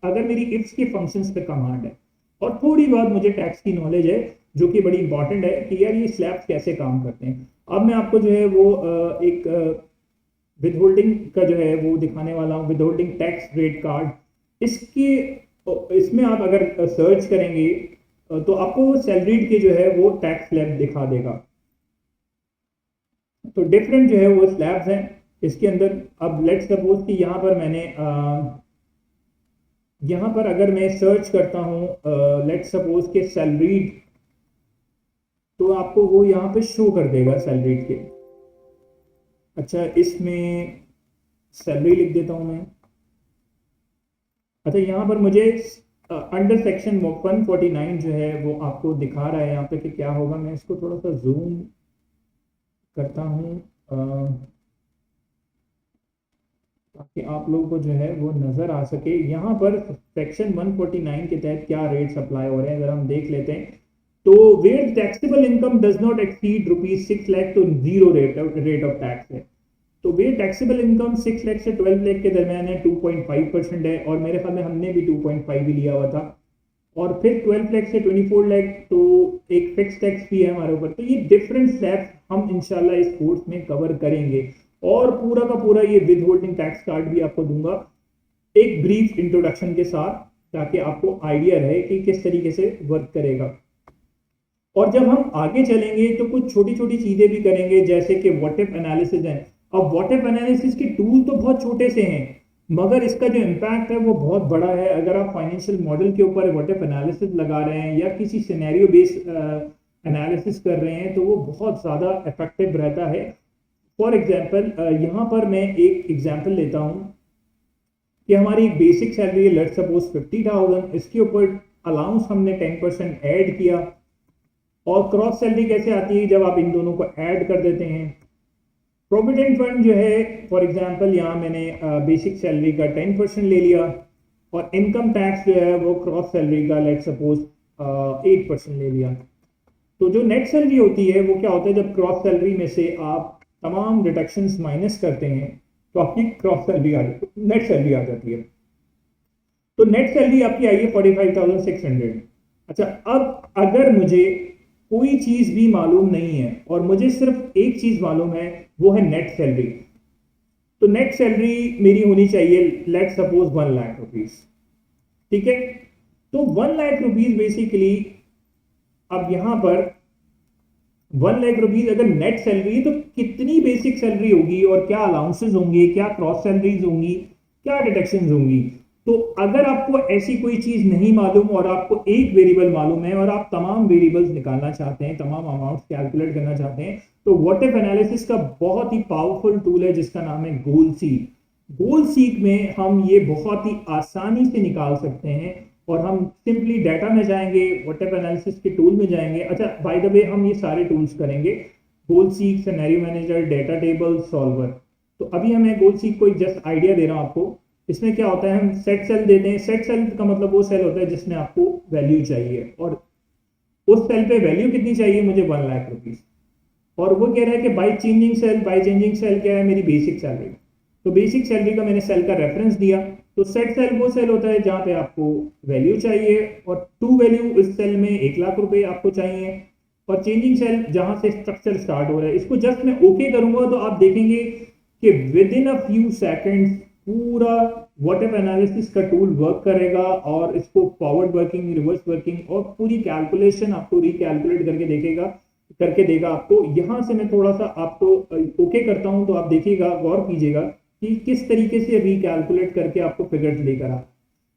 अगर मेरी इफ्स के फंक्शंस पे कमांड है और थोड़ी बहुत मुझे टैक्स की नॉलेज है, जो कि बड़ी इंपॉर्टेंट है कि यार ये स्लैब्स कैसे काम करते हैं। अब मैं आपको जो है वो एक विद होल्डिंग का जो है वो दिखाने वाला हूँ, with holding tax rate card. इसके इसमें आप अगर सर्च करेंगे तो आपको सैलरीड के जो है वो टैक्स स्लैब दिखा देगा। तो डिफरेंट जो है वो स्लैब्स हैं इसके अंदर। अब लेट्स सपोज कि यहाँ पर मैंने यहाँ पर अगर मैं सर्च करता हूँ लेट्स सपोज के सैलरीड, तो आपको वो यहाँ पे शो कर देगा सैलरीड के। अच्छा, इसमें सैलरी लिख देता हूँ मैं। अच्छा, यहाँ पर मुझे अंडर सेक्शन 149 जो है वो आपको दिखा रहा है यहाँ पे कि क्या होगा। मैं इसको थोड़ा सा जूम करता हूँ ताकि आप लोगों को जो है वो नज़र आ सके। यहाँ पर सेक्शन 149 के तहत क्या रेट्स अप्लाई हो रहे हैं अगर हम देख लेते हैं तो where taxable income does not exceed ₹6 lakh तो जीरो रेट ऑफ टैक्स है। तो वे टैक्सेबल इनकम 6 लाख से 12 लाख के दरमियान है, 2.5% है। और मेरे ख्याल में हमने भी 2.5 भी लिया हुआ था। और फिर 12 लाख से 24 लाख तो एक फिक्स टैक्स भी है हमारे ऊपर। तो ये डिफरेंट स्लैब्स हम इंशाल्लाह इस कोर्स में कवर करेंगे और पूरा का पूरा ये विद होल्डिंग टैक्स कार्ड भी आपको दूंगा एक ब्रीफ इंट्रोडक्शन के साथ, ताकि आपको आइडिया रहे कि किस तरीके से वर्क करेगा। और जब हम आगे चलेंगे तो कुछ छोटी छोटी चीजें भी करेंगे, जैसे कि व्हाट इफ एनालिसिस है। अब व्हाट इफ एनालिसिस के टूल तो बहुत छोटे से हैं, मगर इसका जो इम्पैक्ट है वो बहुत बड़ा है। अगर आप फाइनेंशियल मॉडल के ऊपर व्हाट इफ एनालिसिस लगा रहे हैं या किसी सिनेरियो बेस्ड एनालिसिस कर रहे हैं तो वो बहुत ज़्यादा इफेक्टिव रहता है। फॉर एग्जाम्पल यहाँ पर मैं एक एग्जाम्पल लेता हूँ कि हमारी एक बेसिक सैलरी है, लेट्स सपोज 50,000। इसके ऊपर अलाउंस हमने 10% ऐड किया। और क्रॉस सैलरी कैसे आती है? जब आप इन दोनों को ऐड कर देते हैं। प्रोविडेंट फंड जो है फॉर एग्जांपल यहाँ मैंने बेसिक सैलरी का 10% ले लिया और इनकम टैक्स जो है वो क्रॉस सैलरी का लेट सपोज 8% ले लिया। तो जो नेट सैलरी होती है वो क्या होता है, जब क्रॉस सैलरी में से आप तमाम डिडक्शंस माइनस करते हैं तो आपकी क्रॉस सैलरी आ जाती है, नेट सैलरी आ जाती है। तो नेट सैलरी आपकी आई है 45,600। अच्छा, अब अगर मुझे कोई चीज भी मालूम नहीं है और मुझे सिर्फ एक चीज मालूम है, वो है नेट सैलरी। तो नेट सैलरी मेरी होनी चाहिए लेट सपोज 1 लाख रुपीज। ठीक है, तो 1 लाख रुपीज बेसिकली, अब यहां पर 1 लाख रुपीज अगर नेट सैलरी है तो कितनी बेसिक सैलरी होगी और क्या अलाउंसेस होंगे, क्या क्रॉस सैलरीज होंगी, क्या डिडक्शंस होंगी। तो अगर आपको ऐसी कोई चीज नहीं मालूम और आपको एक वेरिएबल मालूम है और आप तमाम वेरिएबल्स निकालना चाहते हैं, तमाम अमाउंट्स कैलकुलेट करना चाहते हैं, तो व्हाट इफ एनालिसिस का बहुत ही पावरफुल टूल है जिसका नाम है गोल सीक। गोल सीक में हम ये बहुत ही आसानी से निकाल सकते हैं और हम सिंपली डाटा में जाएंगे, व्हाट इफ एनालिसिस के टूल में जाएंगे। अच्छा, बाय द वे हम ये सारे टूल्स करेंगे goal seek, scenario manager, data table, solver. तो अभी हमें गोल सीक को एक जस्ट आइडिया दे रहा हूँ आपको। इसमें क्या होता है, हम सेट सेल देते हैं। सेट सेल का मतलब वो सेल होता है जिसमें आपको वैल्यू चाहिए, और उस सेल पे वैल्यू कितनी चाहिए, मुझे 1 लाख रुपीज। और वो कह रहा है कि by changing cell, by changing cell क्या है, मेरी बेसिक सैलरी। तो बेसिक सैलरी का मैंने सेल का रेफरेंस दिया। तो सेट सेल वो सेल होता है जहां पे आपको वैल्यू चाहिए, और टू वैल्यू इस सेल में 1 लाख रुपए आपको चाहिए। और चेंजिंग सेल जहां से स्ट्रक्चर स्टार्ट हो रहा है, इसको जस्ट मैं ओके करूंगा तो आप देखेंगे कि with in a few seconds पूरा व्हाट एफ एनालिसिस का टूल वर्क करेगा, और इसको फॉरवर्ड वर्किंग, रिवर्स वर्किंग और पूरी कैलकुलेशन आपको रिकैलकुलेट करके देखेगा, करके देगा आपको। यहां से मैं थोड़ा सा आपको ओके करता हूं, तो आप देखिएगा, गौर कीजिएगा कि किस तरीके से रिकैलकुलेट करके आपको फिगर्स लेकर आ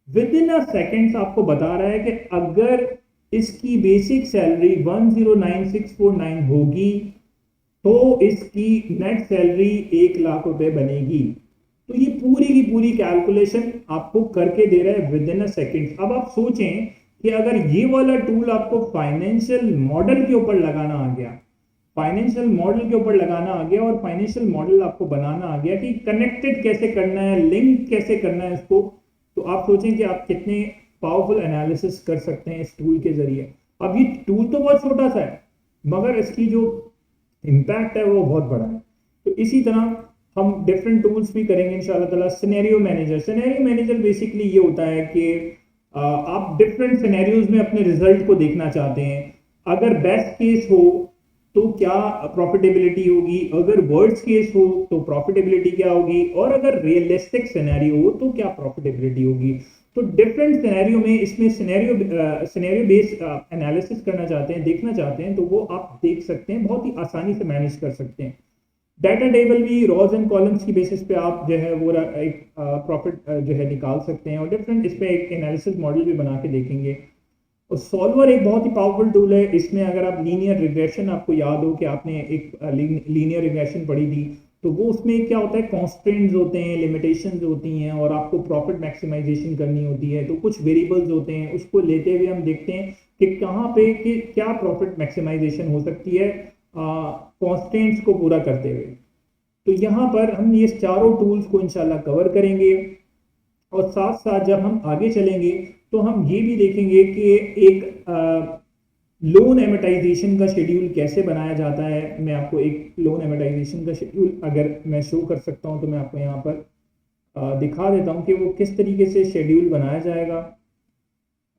विद इन अ सेकेंड्स आपको बता रहा है कि अगर इसकी बेसिक सैलरी 109,649 होगी तो इसकी नेट सैलरी 1 लाख रुपए बनेगी। तो ये पूरी की पूरी कैलकुलेशन आपको करके दे रहा है विद इन अ सेकेंड। अब आप सोचें कि अगर ये वाला टूल आपको फाइनेंशियल मॉडल के ऊपर लगाना आ गया, फाइनेंशियल मॉडल के ऊपर लगाना आ गया, और फाइनेंशियल मॉडल आपको बनाना आ गया कि कनेक्टेड कैसे करना है, लिंक कैसे करना है इसको, तो आप सोचें कि आप कितने पावरफुल एनालिसिस कर सकते हैं इस टूल के जरिए। अब ये टूल तो बहुत छोटा सा है, मगर इसकी जो इम्पैक्ट है वो बहुत बड़ा है। तो इसी तरह हम डिफरेंट टूल्स भी करेंगे इंशाल्लाह ताला। Scenario manager, scenario manager basically ये होता है कि आप डिफरेंट सिनेरियोज में अपने रिजल्ट को देखना चाहते हैं। अगर बेस्ट केस हो तो क्या प्रॉफिटेबिलिटी होगी, अगर वर्स्ट केस हो तो प्रॉफिटेबिलिटी क्या होगी, और अगर रियलिस्टिक सिनेरियो हो तो क्या प्रॉफिटेबिलिटी होगी। तो डिफरेंट सिनेरियो में, इसमें सिनेरियो बेस्ड एनालिसिस करना चाहते हैं, देखना चाहते हैं, तो वो आप देख सकते हैं, बहुत ही आसानी से मैनेज कर सकते हैं। डाटा टेबल भी रॉज एंड कॉलम्स की बेसिस पे आप जो है वो एक प्रॉफिट जो है निकाल सकते हैं, और डिफरेंट इस पे एक एनालिसिस मॉडल भी बना के देखेंगे। और सॉल्वर एक बहुत ही पावरफुल टूल है। इसमें अगर आप लीनियर रिग्रेशन, आपको याद हो कि आपने एक लीनियर रिग्रेशन पढ़ी थी, तो वो उसमें क्या होता है, कॉन्स्टेंट्स होते हैं, लिमिटेशंस होती हैं, और आपको प्रॉफिट मैक्सिमाइजेशन करनी होती है। तो कुछ वेरिएबल्स होते हैं, उसको लेते हुए हम देखते हैं कि कहाँ पे कि क्या प्रॉफिट मैक्सिमाइजेशन हो सकती है कॉन्स्टेंट्स को पूरा करते हुए। तो यहाँ पर हम ये चारों टूल्स को इंशाल्लाह कवर करेंगे, और साथ साथ जब हम आगे चलेंगे तो हम ये भी देखेंगे कि एक लोन एमोटाइजेशन का शेड्यूल कैसे बनाया जाता है। मैं आपको एक लोन एमोटाइजेशन का शेड्यूल अगर मैं शो कर सकता हूं तो मैं आपको यहाँ पर दिखा देता हूं कि वो किस तरीके से शेड्यूल बनाया जाएगा।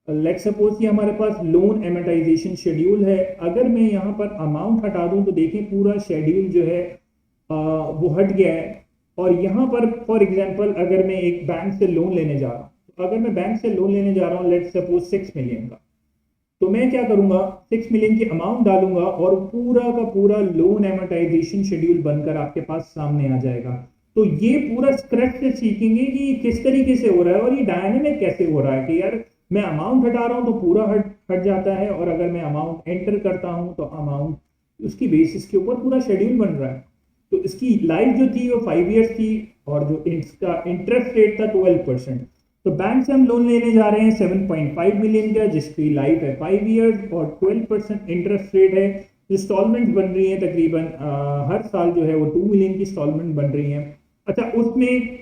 लेट सपोज कि हमारे पास लोन एमोटाइजेशन शेड्यूल है। अगर मैं यहाँ पर अमाउंट हटा दूं तो देखें पूरा शेड्यूल जो है वो हट गया है। और यहाँ पर फॉर एग्जांपल अगर मैं एक बैंक से लोन लेने जा रहा हूँ, तो अगर मैं बैंक से लोन लेने जा रहा हूँ लेट सपोज 6 मिलियन का, तो मैं क्या करूंगा, 6 मिलियन की अमाउंट डालूंगा और पूरा का पूरा लोन एमोटाइजेशन शेड्यूल बनकर आपके पास सामने आ जाएगा। तो ये पूरा स्क्रैच से सीखेंगे कि ये किस तरीके से हो रहा है, और ये डायनेमिक कैसे हो रहा है कि यार मैं अमाउंट हटा रहा हूं तो पूरा हट जाता है, और अगर मैं अमाउंट एंटर करता हूं तो अमाउंट उसकी बेसिस के ऊपर पूरा शेड्यूल बन रहा है। तो इसकी लाइफ जो थी वो 5 ईयर्स थी, और जो इसका इंटरेस्ट रेट था 12%। तो बैंक से हम लोन लेने जा रहे हैं 7.5 मिलियन का, जिसकी लाइफ है 5 ईयर्स और 12% इंटरेस्ट रेट है। इंस्टॉलमेंट बन रही है तकरीबन हर साल जो है वो 2 मिलियन की इंस्टॉलमेंट बन रही है। अच्छा, उसमें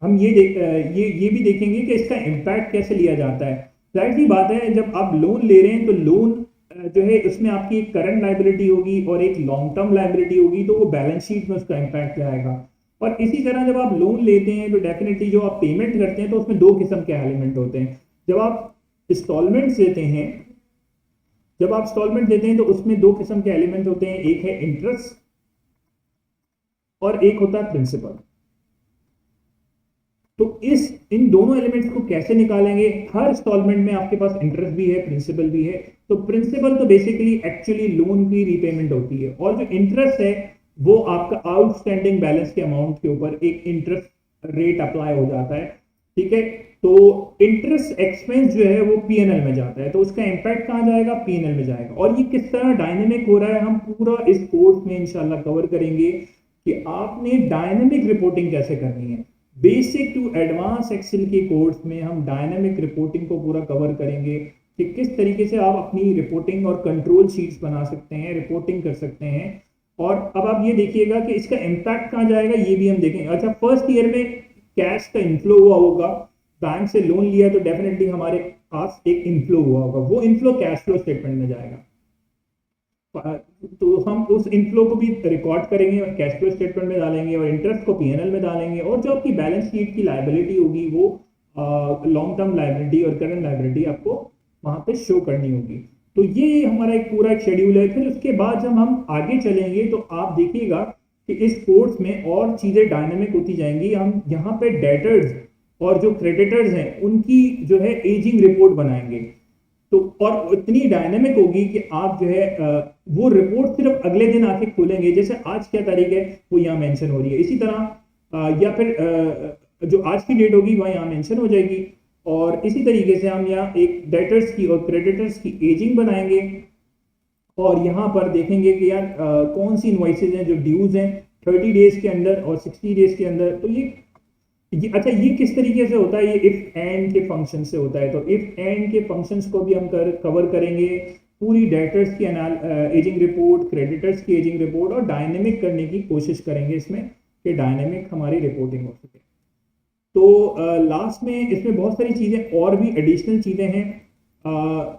हम ये भी देखेंगे कि इसका इम्पैक्ट कैसे लिया जाता है। जाहिर सी बात है, जब आप लोन ले रहे हैं तो लोन जो है उसमें आपकी एक करंट लाइबिलिटी होगी और एक लॉन्ग टर्म लाइबिलिटी होगी, तो वो बैलेंस शीट में उसका इम्पैक्ट जाएगा। और इसी तरह जब आप लोन लेते हैं तो डेफिनेटली जो आप पेमेंट करते हैं तो उसमें दो किस्म के एलिमेंट होते हैं। जब आप इंस्टॉलमेंट देते हैं तो उसमें दो किस्म के एलिमेंट होते हैं, एक है इंटरेस्ट और एक होता है प्रिंसिपल। तो इन दोनों एलिमेंट्स को कैसे निकालेंगे, हर इंस्टॉलमेंट में आपके पास इंटरेस्ट भी है, प्रिंसिपल भी है। तो प्रिंसिपल तो बेसिकली एक्चुअली लोन की रीपेमेंट होती है, और जो इंटरेस्ट है वो आपका आउटस्टैंडिंग बैलेंस के अमाउंट के ऊपर एक इंटरेस्ट रेट अप्लाई हो जाता है। ठीक है, तो इंटरेस्ट एक्सपेंस जो है वो पीएनएल में जाता है, तो उसका इंपैक्ट कहां जाएगा, पीएनएल में जाएगा। और ये किस तरह डायनेमिक हो रहा है हम पूरा इस कोर्स में इंशाल्लाह कवर करेंगे कि आपने डायनेमिक रिपोर्टिंग कैसे करनी है। बेसिक टू एडवांस एक्सेल के कोर्स में हम डायनेमिक रिपोर्टिंग को पूरा कवर करेंगे कि किस तरीके से आप अपनी रिपोर्टिंग और कंट्रोल शीट्स बना सकते हैं, रिपोर्टिंग कर सकते हैं और अब आप ये देखिएगा कि इसका इम्पैक्ट कहाँ जाएगा, ये भी हम देखेंगे। अच्छा, फर्स्ट ईयर में कैश का इनफ्लो हुआ होगा, बैंक से लोन लिया तो डेफिनेटली हमारे पास एक इनफ्लो हुआ होगा, वो इनफ्लो कैश फ्लो स्टेटमेंट में जाएगा। तो हम उस इनफ्लो को भी रिकॉर्ड करेंगे और कैश फ्लो स्टेटमेंट में डालेंगे, और इंटरेस्ट को पीएनएल में डालेंगे, और जो आपकी बैलेंस शीट की लायबिलिटी होगी वो लॉन्ग टर्म लायबिलिटी और करंट लायबिलिटी आपको वहां पे शो करनी होगी। तो ये हमारा एक पूरा एक शेड्यूल है। फिर उसके बाद जब हम आगे चलेंगे तो आप देखिएगा कि इस कोर्स में और चीजें डायनेमिक होती जाएंगी। हम यहाँ पे डेटर्स और जो क्रेडिटर्स हैं उनकी जो है एजिंग रिपोर्ट बनाएंगे, तो और इतनी डायनेमिक होगी कि आप जो है वो रिपोर्ट सिर्फ अगले दिन आके खोलेंगे, जैसे आज क्या तारीख है वो यहाँ मेंशन हो रही है, इसी तरह या फिर जो आज की डेट होगी वह यहाँ मेंशन हो जाएगी। और इसी तरीके से हम यहाँ एक डेटर्स की और क्रेडिटर्स की एजिंग बनाएंगे, और यहाँ पर देखेंगे कि यार कौन सी इनवॉइसेज हैं जो ड्यूज हैं 30 डेज के अंदर और 60 डेज के अंदर। तो अच्छा, ये किस तरीके से होता है, ये इफ एंड के फंक्शन से होता है। तो इफ एंड के फंक्शंस को भी हम कवर करेंगे, पूरी डेटर्स की एजिंग रिपोर्ट, क्रेडिटर्स की एजिंग रिपोर्ट, और डायनेमिक करने की कोशिश करेंगे इसमें कि डायनेमिक हमारी रिपोर्टिंग हो सके। तो लास्ट में इसमें बहुत सारी चीज़ें और भी एडिशनल चीज़ें हैं,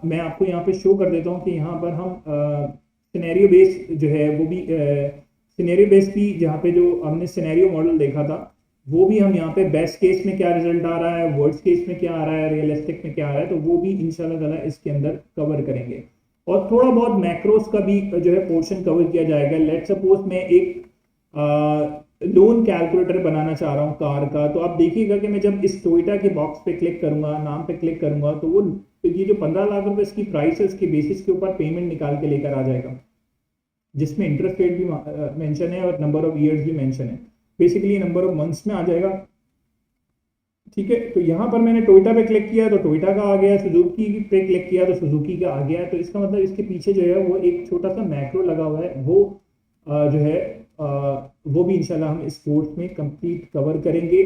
मैं आपको यहाँ पे शो कर देता हूँ कि यहाँ पर हम सिनेरियो बेस जो है वो भी सिनेरियो बेस भी, जहाँ पे जो हमने सिनेरियो मॉडल देखा था वो भी हम यहाँ पे बेस्ट केस में क्या रिजल्ट आ रहा है, वर्स्ट केस में क्या आ रहा है, रियलिस्टिक में क्या आ रहा है, तो वो भी इंशाल्लाह ताला इसके अंदर कवर करेंगे। और थोड़ा बहुत मैक्रोस का भी जो है पोर्शन कवर किया जाएगा। लेट सपोज मैं एक लोन कैलकुलेटर बनाना चाह रहा हूँ कार का, तो आप देखिएगा कि मैं जब इस टोयोटा के बॉक्स पे क्लिक करूंगा, नाम पे क्लिक करूंगा, तो वो ये जो 15 लाख रुपए इसकी प्राइस है उसके बेसिस के ऊपर पेमेंट निकाल के लेकर आ जाएगा, जिसमें इंटरेस्ट रेट भी मेंशन है और नंबर ऑफ ईयर्स भी मेंशन है, बेसिकली नंबर ऑफ मंथ्स में आ जाएगा। ठीक है, तो यहाँ पर मैंने टोयोटा पे क्लिक किया तो टोयोटा का आ गया, सुजुकी पे क्लिक किया तो सुजुकी का आ गया। तो इसका मतलब इसके पीछे जो है वो एक छोटा सा मैक्रो लगा हुआ है, वो जो है वो भी इंशाल्लाह हम इस कोर्स में कंप्लीट कवर करेंगे।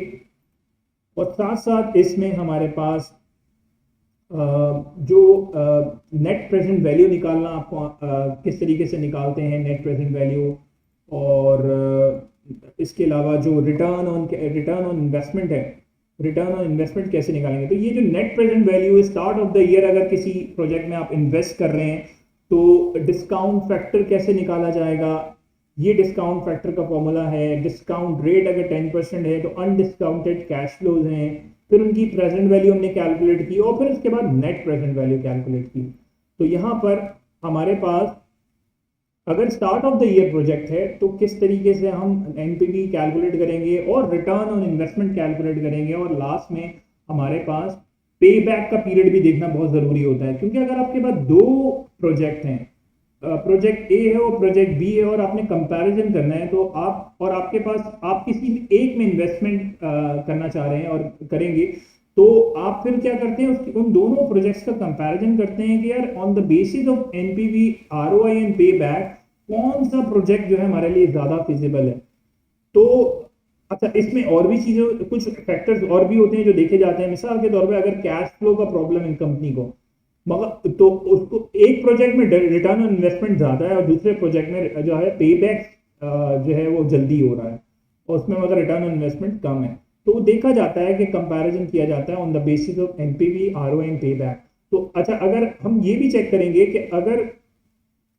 और साथ साथ इसमें हमारे पास जो नेट प्रेजेंट वैल्यू निकालना, आपको किस तरीके से निकालते हैं नेट प्रेजेंट वैल्यू, और इसके अलावा जो रिटर्न ऑन इन्वेस्टमेंट है, रिटर्न ऑन इन्वेस्टमेंट कैसे निकालेंगे। तो ये जो नेट प्रेजेंट वैल्यू है, स्टार्ट ऑफ द ईयर अगर किसी प्रोजेक्ट में आप इन्वेस्ट कर रहे हैं तो डिस्काउंट फैक्टर कैसे निकाला जाएगा, ये डिस्काउंट फैक्टर का फॉर्मूला है। डिस्काउंट रेट अगर 10% है तो अनडिस्काउंटेड कैश फ्लोज हैं, फिर उनकी प्रेजेंट वैल्यू हमने कैलकुलेट की, और फिर उसके बाद नेट प्रेजेंट वैल्यू कैलकुलेट की। तो यहाँ पर हमारे पास अगर start of the year project है तो किस तरीके से हम एनपीवी कैलकुलेट करेंगे और रिटर्न ऑन इन्वेस्टमेंट कैलकुलेट करेंगे, और लास्ट में हमारे पास पे बैक का पीरियड भी देखना बहुत जरूरी होता है। क्योंकि अगर आपके पास दो प्रोजेक्ट हैं, प्रोजेक्ट ए है और प्रोजेक्ट बी है, और आपने कंपैरिजन करना है, तो आपके पास आप किसी एक में इन्वेस्टमेंट करना चाह रहे हैं और करेंगे, तो आप फिर क्या करते हैं, उन दोनों प्रोजेक्ट्स का कंपैरिजन करते हैं कि यार on the basis of NPV, ROI and पे बैक कौन सा प्रोजेक्ट जो है हमारे लिए ज्यादा फिजिबल है। तो अच्छा, इसमें और भी चीजें, कुछ फैक्टर्स और भी होते हैं जो देखे जाते हैं। मिसाल के तौर पे अगर कैश फ्लो का प्रॉब्लम है कंपनी को, मगर तो उसको एक प्रोजेक्ट में रिटर्न ऑन इन्वेस्टमेंट ज्यादा है और दूसरे प्रोजेक्ट में जो है पे बैक जो है वो जल्दी हो रहा है, और उसमें मगर रिटर्न ऑन इन्वेस्टमेंट कम है, तो देखा जाता है कि कंपैरिजन किया जाता है on the basis of NPV, ROI and पे बैक। तो अच्छा, अगर हम ये भी चेक करेंगे कि अगर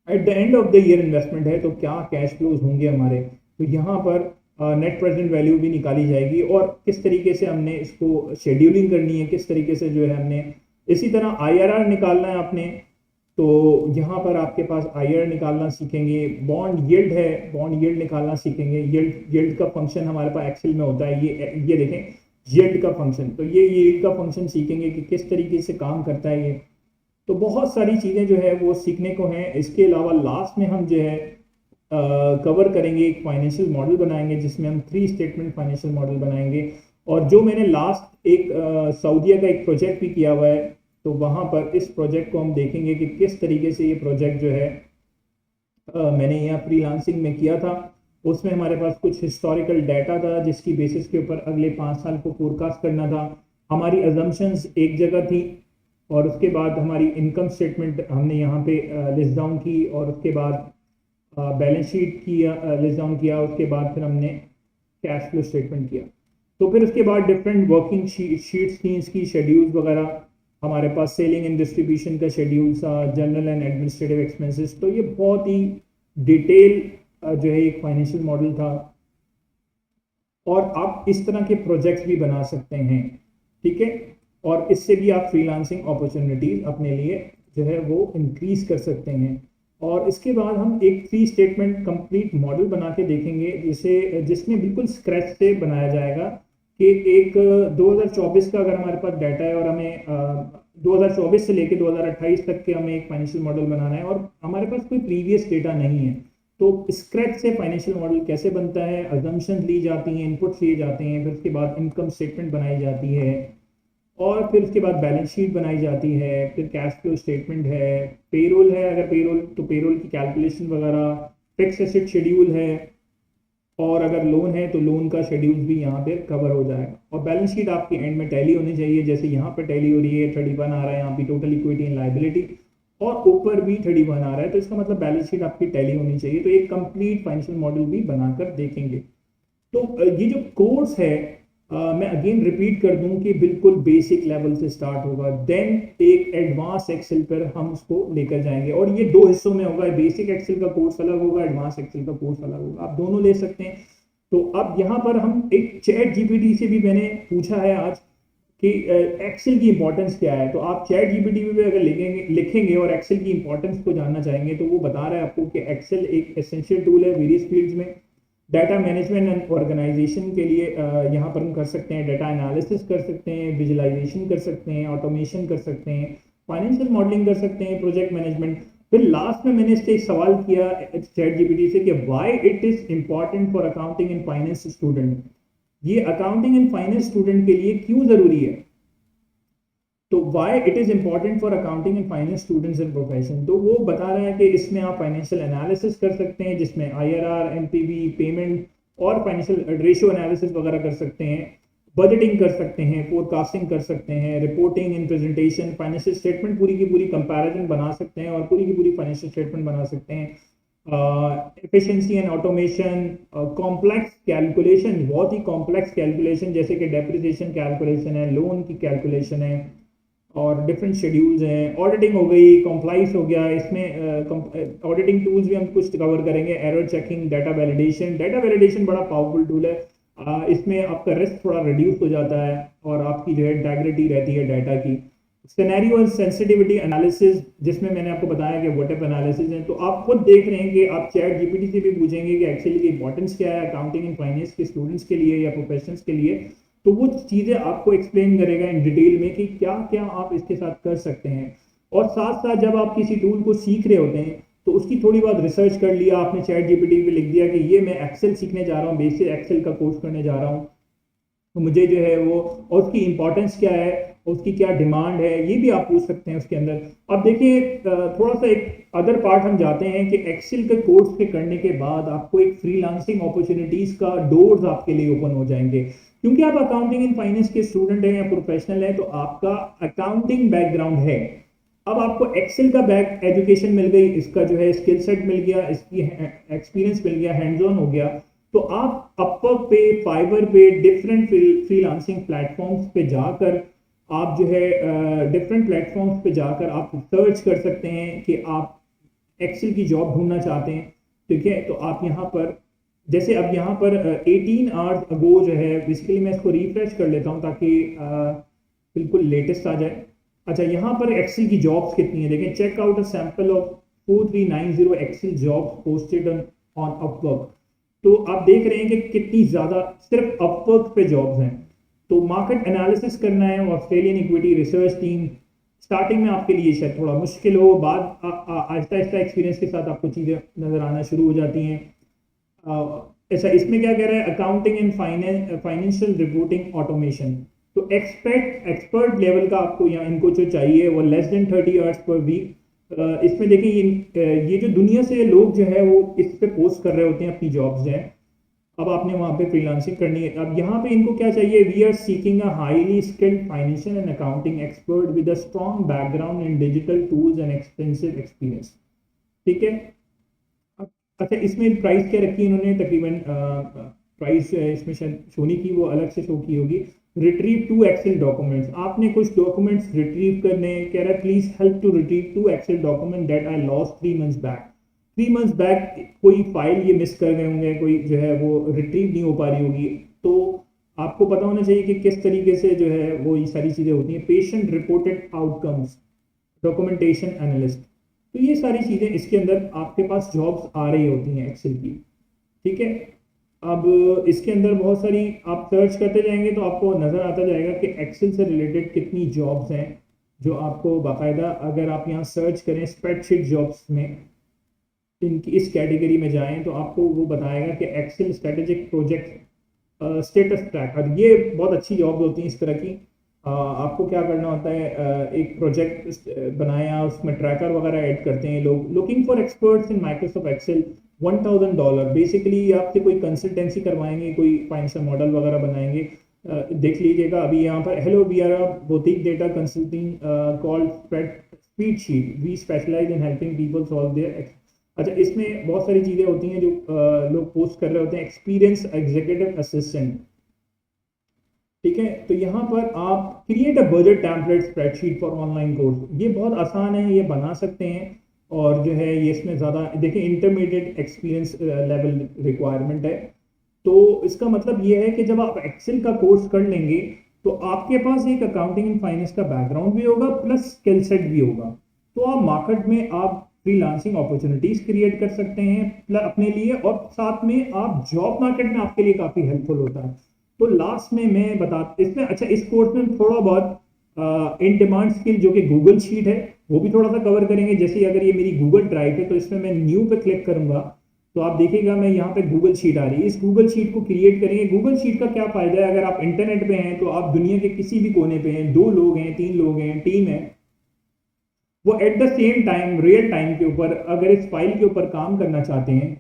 at the end of the year investment है तो क्या कैश फ्लोज होंगे हमारे, तो यहाँ पर नेट प्रेजेंट वैल्यू भी निकाली जाएगी, और किस तरीके से हमने इसको शेड्यूलिंग करनी है, किस तरीके से जो है हमने, इसी तरह आईआरआर निकालना है आपने, तो यहाँ पर आपके पास आईआरआर निकालना सीखेंगे। बॉन्ड यील्ड है, बॉन्ड यील्ड निकालना सीखेंगे। यील्ड का फंक्शन हमारे पास एक्सेल में होता है, ये देखें यील्ड का फंक्शन, तो ये यील्ड का फंक्शन सीखेंगे कि किस तरीके से काम करता है ये। तो बहुत सारी चीज़ें जो है वो सीखने को हैं। इसके अलावा लास्ट में हम जो है कवर करेंगे, एक फाइनेंशियल मॉडल बनाएंगे जिसमें हम 3 स्टेटमेंट फाइनेंशियल मॉडल बनाएंगे। और जो मैंने लास्ट एक सऊदीया का एक प्रोजेक्ट भी किया हुआ है, तो वहाँ पर इस प्रोजेक्ट को हम देखेंगे कि किस तरीके से ये प्रोजेक्ट जो है मैंने यहाँ फ्रीलांसिंग में किया था। उसमें हमारे पास कुछ हिस्टोरिकल डाटा था जिसकी बेसिस के ऊपर अगले 5 साल को फोरकास्ट करना था। हमारी अजम्पशंस एक जगह थी, और उसके बाद हमारी इनकम स्टेटमेंट हमने यहाँ पे लिस्ट डाउन की, और उसके बाद बैलेंस शीट किया, लिस्ट डाउन किया, उसके बाद फिर हमने कैश फ्लो स्टेटमेंट किया। तो फिर उसके बाद डिफरेंट वर्किंग शीट्स थी इसकी, शेड्यूल्स वगैरह हमारे पास, सेलिंग एंड डिस्ट्रीब्यूशन का शेड्यूल था, जनरल एंड एडमिनिस्ट्रेटिव एक्सपेंसेस। तो ये बहुत ही डिटेल जो है एक फाइनेंशियल मॉडल था, और आप इस तरह के प्रोजेक्ट्स भी बना सकते हैं, ठीक है। और इससे भी आप फ्रीलांसिंग अपॉर्चुनिटीज अपने लिए जो है वो इंक्रीज कर सकते हैं। और इसके बाद हम एक 3 स्टेटमेंट कंप्लीट मॉडल बना के देखेंगे, जिसमें बिल्कुल स्क्रैच से बनाया जाएगा कि एक 2024 का अगर हमारे पास डाटा है और हमें 2024 से लेकर 2028 तक के हमें एक फाइनेंशियल मॉडल बनाना है और हमारे पास कोई प्रीवियस डेटा नहीं है, तो स्क्रैच से फाइनेंशियल मॉडल कैसे बनता है, अजम्पशन ली जाती हैं, इनपुट्स लिए जाते हैं, फिर उसके बाद इनकम स्टेटमेंट बनाई जाती है, और फिर उसके बाद बैलेंस शीट बनाई जाती है, फिर कैश फ्लो स्टेटमेंट है, पेरोल है, अगर पेरोल तो पेरोल की कैलकुलेशन वगैरह, फिक्स एसेट शेड्यूल है, और अगर लोन है तो लोन का शेड्यूल भी यहाँ पे कवर हो जाएगा। और बैलेंस शीट आपकी एंड में टैली होनी चाहिए, जैसे यहाँ पर टैली हो रही है, 31 आ रहा है यहाँ पे टोटल इक्विटी एंड लायबिलिटी, और ऊपर भी 31 आ रहा है, तो इसका मतलब बैलेंस शीट आपकी टैली होनी चाहिए। तो एक कंप्लीट फाइनेंशियल मॉडल भी बनाकर देखेंगे। तो ये जो कोर्स है, मैं अगेन रिपीट कर दूं कि बिल्कुल बेसिक लेवल से स्टार्ट होगा, देन एक एडवांस एक्सेल पर हम उसको लेकर जाएंगे, और ये 2 हिस्सों में होगा। बेसिक एक्सेल का कोर्स अलग होगा, एडवांस एक्सेल का कोर्स अलग होगा, आप दोनों ले सकते हैं। तो अब यहाँ पर हम एक चैट जीपीटी से भी मैंने पूछा है आज कि एक्सेल की इंपॉर्टेंस क्या है। तो आप चैट जीपीटी में भी अगर लिखेंगे और एक्सेल की इंपॉर्टेंस को जानना चाहेंगे, तो वो बता रहा है आपको कि एक्सेल एक एसेंशियल टूल है वेरियस फील्ड्स में। डाटा मैनेजमेंट एंड ऑर्गेनाइजेशन के लिए यहाँ पर हम कर सकते हैं, डाटा एनालिसिस कर सकते हैं, विजुअलाइजेशन कर सकते हैं, ऑटोमेशन कर सकते हैं, फाइनेंशियल मॉडलिंग कर सकते हैं, प्रोजेक्ट मैनेजमेंट। फिर लास्ट में मैंने इससे एक सवाल किया चैट जीपीटी से कि why it is important for accounting and finance student, ये अकाउंटिंग एंड फाइनेंस स्टूडेंट के लिए क्यों जरूरी है। तो why it is important for accounting and finance students in profession, तो वो बता रहा है कि इसमें आप फाइनेंशियल एनालिसिस कर सकते हैं, जिसमें आईआरआर, एनपीवी, पेमेंट और फाइनेंशियल रेशियो एनालिसिस वगैरह कर सकते हैं, बजटिंग कर सकते हैं, फोरकास्टिंग कर सकते हैं, reporting in presentation, financial statement पूरी की पूरी कंपैरिजन बना सकते हैं और पूरी की पूरी फाइनेंशियल स्टेटमेंट बना सकते हैं, efficiency and automation, complex calculation, बहुत ही कॉम्प्लेक्स कैलकुलेशन जैसे कि डेप्रिसिएशन कैलकुलेशन है, लोन की कैलकुलेशन है, और डिफरेंट शेड्यूल्स हैं, ऑडिटिंग हो गई, कॉम्प्लाइंस हो गया, इसमें ऑडिटिंग टूल्स भी हम कुछ कवर करेंगे, error checking, data validation. Data validation बड़ा पावरफुल टूल है, इसमें आपका रिस्क थोड़ा रिड्यूस हो जाता है और आपकी जो है इंटेग्रिटी रहती है डाटा की। सिनेरियो एंड सेंसिटिविटी एनालिसिस, जिसमें मैंने आपको बताया कि व्हाट इफ एनालिसिस है। तो आप खुद देख रहे हैं कि आप चैट जीपीटी से भी पूछेंगे कि एक्चुअली की इंपॉर्टेंस क्या है अकाउंटिंग एंड फाइनेंस के स्टूडेंट्स के लिए या प्रोफेशनल्स के लिए, तो वो चीज़ें आपको एक्सप्लेन करेगा इन डिटेल में कि क्या क्या आप इसके साथ कर सकते हैं। और साथ साथ जब आप किसी टूल को सीख रहे होते हैं तो उसकी थोड़ी बहुत रिसर्च कर लिया आपने, चैट जीपीटी पे लिख दिया कि ये मैं एक्सेल सीखने जा रहा हूँ, बेसिक एक्सेल का कोर्स करने जा रहा हूँ, तो मुझे जो है वो, और उसकी इंपॉर्टेंस क्या है, उसकी क्या डिमांड है, ये भी आप पूछ सकते हैं उसके अंदर। अब देखिए थोड़ा सा एक अदर पार्ट हम जाते हैं कि एक्सेल के कोर्स के करने के बाद आपको एक फ्रीलांसिंग अपॉर्चुनिटीज का डोर्स आपके लिए ओपन हो जाएंगे, क्योंकि आप अकाउंटिंग एंड फाइनेंस के स्टूडेंट हैं या प्रोफेशनल हैं, तो आपका अकाउंटिंग बैकग्राउंड है। अब आपको एक्सेल का बैक एजुकेशन मिल गई, इसका जो है स्किल सेट मिल गया, इसकी एक्सपीरियंस मिल गया, हैंड्स ऑन हो गया, तो आप अपवर्क पे, फाइवर पे, डिफरेंट फ्रीलांसिंग प्लेटफॉर्म्स पे जाकर आप जो है डिफरेंट प्लेटफॉर्म्स पे जाकर आप सर्च कर सकते हैं कि आप एक्सेल की जॉब ढूंढना चाहते हैं, ठीक है। तो आप यहाँ पर, जैसे अब यहाँ पर 18 आवर्स अगो जो है, बेसिकली मैं इसको रिफ्रेश कर लेता हूँ ताकि बिल्कुल लेटेस्ट आ जाए। अच्छा, यहाँ पर एक्सेल की जॉब्स कितनी है देखें, check out a sample of 4390 Excel jobs posted on Upwork. तो आप देख रहे हैं कि कितनी ज़्यादा सिर्फ अपवर्क पे जॉब्स हैं। तो मार्केट एनालिसिस करना है, Australian equity research team, starting में आपके लिए शायद थोड़ा मुश्किल हो, बाद आहिस्ता आहिस्ता एक्सपीरियंस के साथ आपको चीज़ें नज़र आना शुरू हो जाती हैं। ऐसा इसमें क्या कह रहा है, accounting and financial reporting automation. तो एक्सपर्ट लेवल का आपको यहाँ इनको जो चाहिए वो less than 30 hours per week. इसमें देखिए ये जो दुनिया से लोग जो है वो इस पे पोस्ट कर रहे होते हैं अपनी जॉब्स जो है। अब आपने वहाँ पे फ्रीलांसिंग करनी है, अब यहाँ पे इनको क्या चाहिए, we are seeking a highly skilled financial and accounting expert with a strong background in digital tools and extensive experience, ठीक है। अच्छा, इसमें प्राइस क्या रखी है इन्होंने, तकरीबन प्राइस इसमें शायद शो नहीं की, वो अलग से शो की होगी। रिट्रीव टू एक्सेल डॉक्यूमेंट्स, आपने कुछ डॉक्यूमेंट्स रिट्रीव करने, कह रहा है please help to retrieve to Excel document that I lost 3 months back. 3 months back कोई फाइल ये मिस कर गए होंगे, कोई जो है वो रिट्रीव नहीं हो पा रही होगी, तो आपको पता होना चाहिए कि किस तरीके से जो है वो ये सारी चीजें होती हैं। Patient reported outcomes, documentation analyst, तो ये सारी चीजें इसके अंदर आपके पास जॉब्स आ रही होती हैं एक्सेल की। ठीक है, अब इसके अंदर बहुत सारी आप सर्च करते जाएंगे तो आपको नजर आता जाएगा कि एक्सेल से रिलेटेड कितनी जॉब्स हैं, जो आपको बाकायदा अगर आप यहाँ सर्च करें स्प्रेडशीट जॉब्स में, इनकी इस कैटेगरी में जाएं तो आपको वो बताएगा कि Excel strategic project status tracker, ये बहुत अच्छी जॉब होती हैं इस तरह की। आपको क्या करना होता है, एक प्रोजेक्ट बनाया, उसमें ट्रैकर वगैरह ऐड करते हैं लोग। Looking for experts in Microsoft Excel, $1000, basically आपसे कोई कंसल्टेंसी करवाएंगे, कोई फाइनेंशियल मॉडल वगैरह बनाएंगे। देख लीजिएगा अभी यहाँ पर, hello we are a boutique data consulting called spreadsheet, we specialise in helping people solve their. अच्छा, इसमें बहुत सारी चीज़ें होती हैं जो लोग पोस्ट कर रहे होते हैं। एक्सपीरियंस एग्जीक्यूटिव असिस्टेंट, ठीक है, तो यहाँ पर आप create a budget template spreadsheet for online course, ये बहुत आसान है, ये बना सकते हैं। और जो है ये इसमें ज़्यादा देखिए इंटरमीडिएट एक्सपीरियंस लेवल रिक्वायरमेंट है। तो इसका मतलब ये है कि जब आप एक्सेल का कोर्स कर लेंगे तो आपके पास एक अकाउंटिंग एंड फाइनेंस का बैकग्राउंड भी होगा प्लस स्किल सेट भी होगा, तो आप मार्केट में आप फ्रीलांसिंग अपॉर्चुनिटीज क्रिएट कर सकते हैं अपने लिए, और साथ में आप जॉब मार्केट में आपके लिए काफ़ी हेल्पफुल होता है। तो लास्ट में मैं बता इसमें, अच्छा इस कोर्स में थोड़ा बहुत इन डिमांड स्किल जो कि गूगल शीट है वो भी थोड़ा सा कवर करेंगे। जैसे अगर ये मेरी गूगल ड्राइव है तो इसमें मैं न्यू पे क्लिक करूंगा तो आप देखिएगा मैं यहाँ पे गूगल शीट आ रही है, इस गूगल शीट को क्रिएट करेंगे। गूगल शीट का क्या फायदा है, अगर आप इंटरनेट पे हैं तो आप दुनिया के किसी भी कोने पे हैं, 2 लोग हैं, 3 लोग हैं, टीम है, वो at the same time real time के ऊपर अगर इस फाइल के ऊपर काम करना चाहते हैं,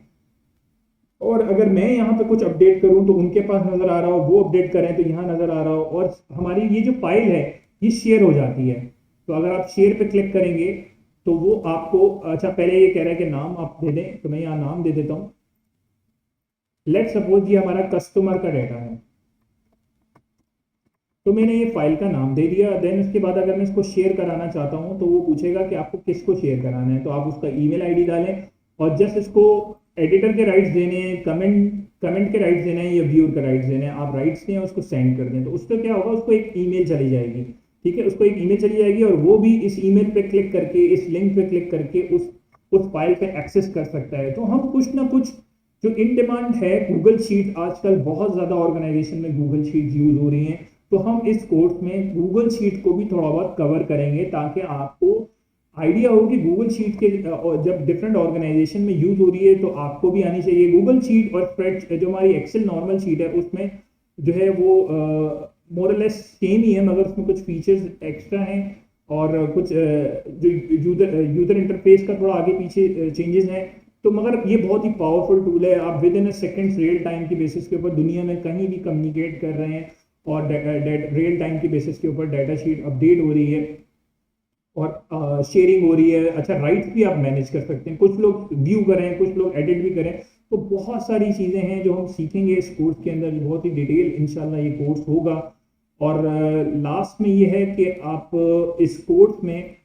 और अगर मैं यहाँ पे कुछ अपडेट करूँ तो उनके पास नजर आ रहा हो, वो अपडेट करें तो यहाँ नजर आ रहा हो, और हमारी ये जो फाइल है ये शेयर हो जाती है। तो अगर आप शेयर पे क्लिक करेंगे तो वो आपको, अच्छा पहले ये कह रहा है कि नाम आप दे दें, तो मैं यहाँ नाम दे देता हूँ। लेट सपोज ये हमारा कस्टमर का डेटा है, तो मैंने ये फाइल का नाम दे दिया। देन उसके बाद अगर मैं इसको शेयर कराना चाहता हूँ तो वो पूछेगा कि आपको किसको शेयर कराना है, तो आप उसका ईमेल आईडी डालें, और जस्ट इसको एडिटर के राइट्स देने हैं, कमेंट के राइट्स देने हैं या व्यूअर के राइट्स देने हैं, आप राइट्स दें उसको सेंड कर दें, तो उससे क्या होगा, उसको एक ईमेल चली जाएगी। ठीक है, उसको एक ईमेल चली जाएगी और वो भी इस ईमेल पे क्लिक करके, इस लिंक पे क्लिक करके उस फाइल पे एक्सेस कर सकता है। तो हम कुछ ना कुछ जो इन डिमांड है, गूगल शीट आजकल बहुत ज्यादा ऑर्गेनाइजेशन में गूगल शीट यूज हो रही है, तो हम इस कोर्स में गूगल शीट को भी थोड़ा बहुत कवर करेंगे ताकि आपको आइडिया हो कि गूगल शीट के जब डिफरेंट ऑर्गेनाइजेशन में यूज हो रही है तो आपको भी आनी चाहिए। गूगल शीट और स्प्रेड जो हमारी एक्सेल नॉर्मल शीट है उसमें जो है वो मोरलेस सेम ही है, मगर उसमें कुछ फीचर्स एक्स्ट्रा हैं और कुछ जो यूजर इंटरफेस का थोड़ा आगे पीछे चेंजेस हैं। तो मगर ये बहुत ही पावरफुल टूल है, आप with in a second real time की बेसिस के ऊपर दुनिया में कहीं भी कम्युनिकेट कर रहे हैं, और रियल टाइम की बेसिस के ऊपर डाटा शीट अपडेट हो रही है और शेयरिंग हो रही है। अच्छा, राइट्स भी आप मैनेज कर सकते हैं, कुछ लोग व्यू करें, कुछ लोग एडिट भी करें, तो बहुत सारी चीज़ें हैं जो हम सीखेंगे इस कोर्स के अंदर, बहुत ही डिटेल इंशाल्लाह ये कोर्स होगा। और लास्ट में ये है कि आप इस कोर्स में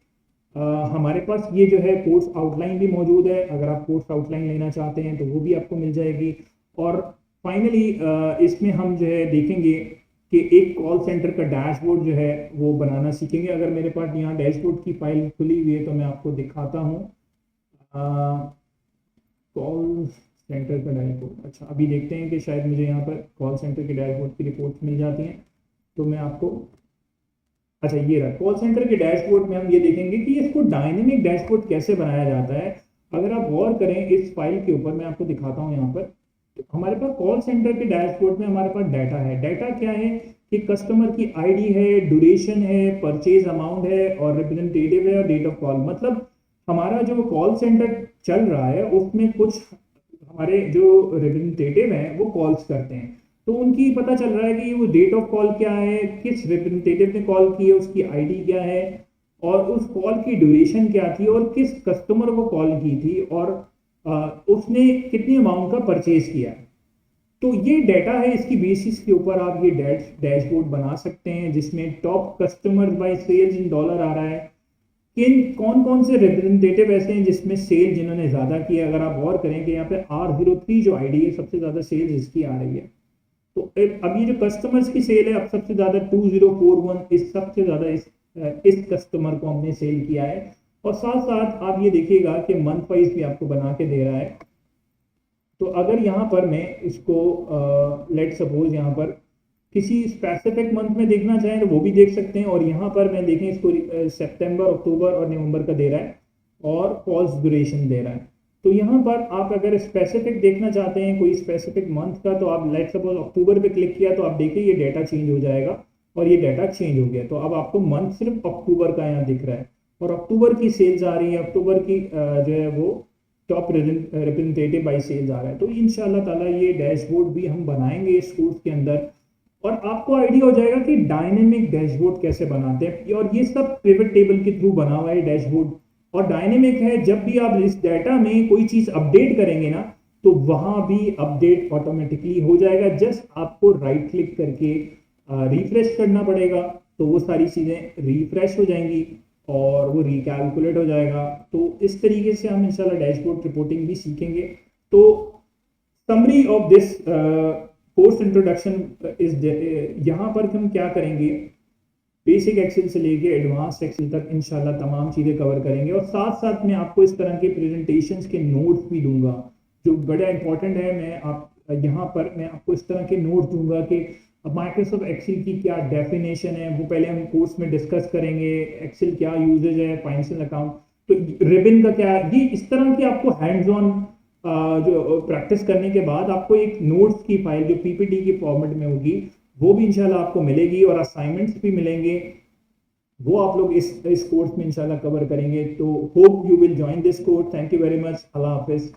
हमारे पास ये जो है कोर्स आउटलाइन भी मौजूद है, अगर आप कोर्स आउटलाइन लेना चाहते हैं तो वो भी आपको मिल जाएगी। और फाइनली इसमें हम जो है देखेंगे कि एक कॉल सेंटर का डैशबोर्ड जो है वो बनाना सीखेंगे। अगर मेरे पास यहाँ डैशबोर्ड की फाइल खुली हुई है तो मैं आपको दिखाता हूँ कॉल सेंटर का डैशबोर्ड। अच्छा, अभी देखते हैं कि शायद मुझे यहाँ पर कॉल सेंटर के डैशबोर्ड की रिपोर्ट्स मिल जाती हैं, तो मैं आपको, अच्छा ये रहा कॉल सेंटर के डैशबोर्ड में हम ये देखेंगे कि इसको डायनेमिक डैशबोर्ड कैसे बनाया जाता है। अगर आप गौर करें इस फाइल के ऊपर, मैं आपको दिखाता हूँ यहाँ पर, तो हमारे पास कॉल सेंटर के डैशबोर्ड में हमारे पास डाटा है। डाटा क्या है कि कस्टमर की आईडी है, ड्यूरेशन है, परचेज अमाउंट है, और रिप्रेजेंटेटिव है, और डेट ऑफ कॉल। मतलब हमारा जो कॉल सेंटर चल रहा है उसमें कुछ हमारे जो रिप्रेजेंटेटिव हैं वो कॉल्स करते हैं, तो उनकी पता चल रहा है कि वो डेट ऑफ कॉल क्या है, किस रिप्रेजेंटेटिव ने कॉल की है, उसकी आईडी क्या है, और उस कॉल की ड्यूरेशन क्या थी, और किस कस्टमर को कॉल की थी, और उसने कितनी अमाउंट का परचेज किया है। तो ये डाटा है, इसकी बेसिस के ऊपर आप ये डैशबोर्ड बना सकते हैं जिसमें top customer by sales in dollar आ रहा है, किन कौन कौन से रिप्रेजेंटेटिव ऐसे हैं जिसमें सेल जिन्होंने ज़्यादा किया। अगर आप गौर करें कि यहाँ पे R03 जो आईडी है सबसे ज़्यादा सेल्स इसकी आ रही है। तो अब ये जो कस्टमर्स की सेल है, अब सबसे ज़्यादा 2041 इस सबसे ज़्यादा इस कस्टमर को हमने सेल किया है। और साथ साथ आप ये देखिएगा कि मंथ वाइज भी आपको बना के दे रहा है। तो अगर यहाँ पर मैं इसको लेट सपोज यहाँ पर किसी स्पेसिफिक मंथ में देखना चाहें तो वो भी देख सकते हैं। और यहाँ पर मैं देखें इसको सितंबर, अक्टूबर और नवंबर का दे रहा है और फॉल्स ड्यूरेशन दे रहा है। तो यहाँ पर आप अगर स्पेसिफिक देखना चाहते हैं कोई स्पेसिफिक मंथ का, तो आप लेट सपोज अक्टूबर पे क्लिक किया तो आप देखिए ये डाटा चेंज हो जाएगा और ये डाटा चेंज हो गया। तो अब आपको मंथ सिर्फ अक्टूबर का यहाँ दिख रहा है और अक्टूबर की सेल्स आ रही है, अक्टूबर की जो है वो टॉप रिप्रेजेंटेटिव बाई सेल्स आ रहा है। तो इंशाल्लाह ताला ये डैशबोर्ड भी हम बनाएंगे इस कोर्स के अंदर और आपको आइडिया हो जाएगा कि डायनेमिक डैशबोर्ड कैसे बनाते हैं। और ये सब पिवट टेबल के थ्रू बना हुआ है डैशबोर्ड और डायनेमिक है। जब भी आप इस डाटा में कोई चीज अपडेट करेंगे ना तो वहां भी अपडेट ऑटोमेटिकली हो जाएगा। जस्ट आपको राइट क्लिक करके रिफ्रेश करना पड़ेगा तो वो सारी चीजें रिफ्रेश हो जाएंगी और वो रिकैलकुलेट हो जाएगा। तो इस तरीके से हम इंशाल्लाह डैशबोर्ड रिपोर्टिंग भी सीखेंगे। तो summary of this course introduction is यहाँ पर हम क्या करेंगे, बेसिक एक्सेल से लेके एडवांस एक्सेल तक इंशाल्लाह तमाम चीज़ें कवर करेंगे और साथ साथ मैं आपको इस तरह के प्रेजेंटेशंस के नोट्स भी दूंगा जो बड़ा इंपॉर्टेंट है। मैं आप यहाँ पर मैं आपको इस तरह के नोट्स दूंगा कि माइक्रोसॉफ्ट एक्सेल की क्या डेफिनेशन है, वो पहले हम कोर्स में डिस्कस करेंगे। एक्सेल क्या यूजेज है, फाइनेंशियल अकाउंट, तो रिबन का क्या है, ये इस तरह की आपको हैंड्स ऑन जो प्रैक्टिस करने के बाद आपको एक नोट्स की फाइल जो पीपीटी के फॉर्मेट में होगी वो भी इंशाल्लाह आपको मिलेगी और असाइनमेंट्स भी मिलेंगे। वो आप लोग इस कोर्स में इंशाल्लाह कवर करेंगे। तो hope you will join this course. Thank you very much. Allah Hafiz.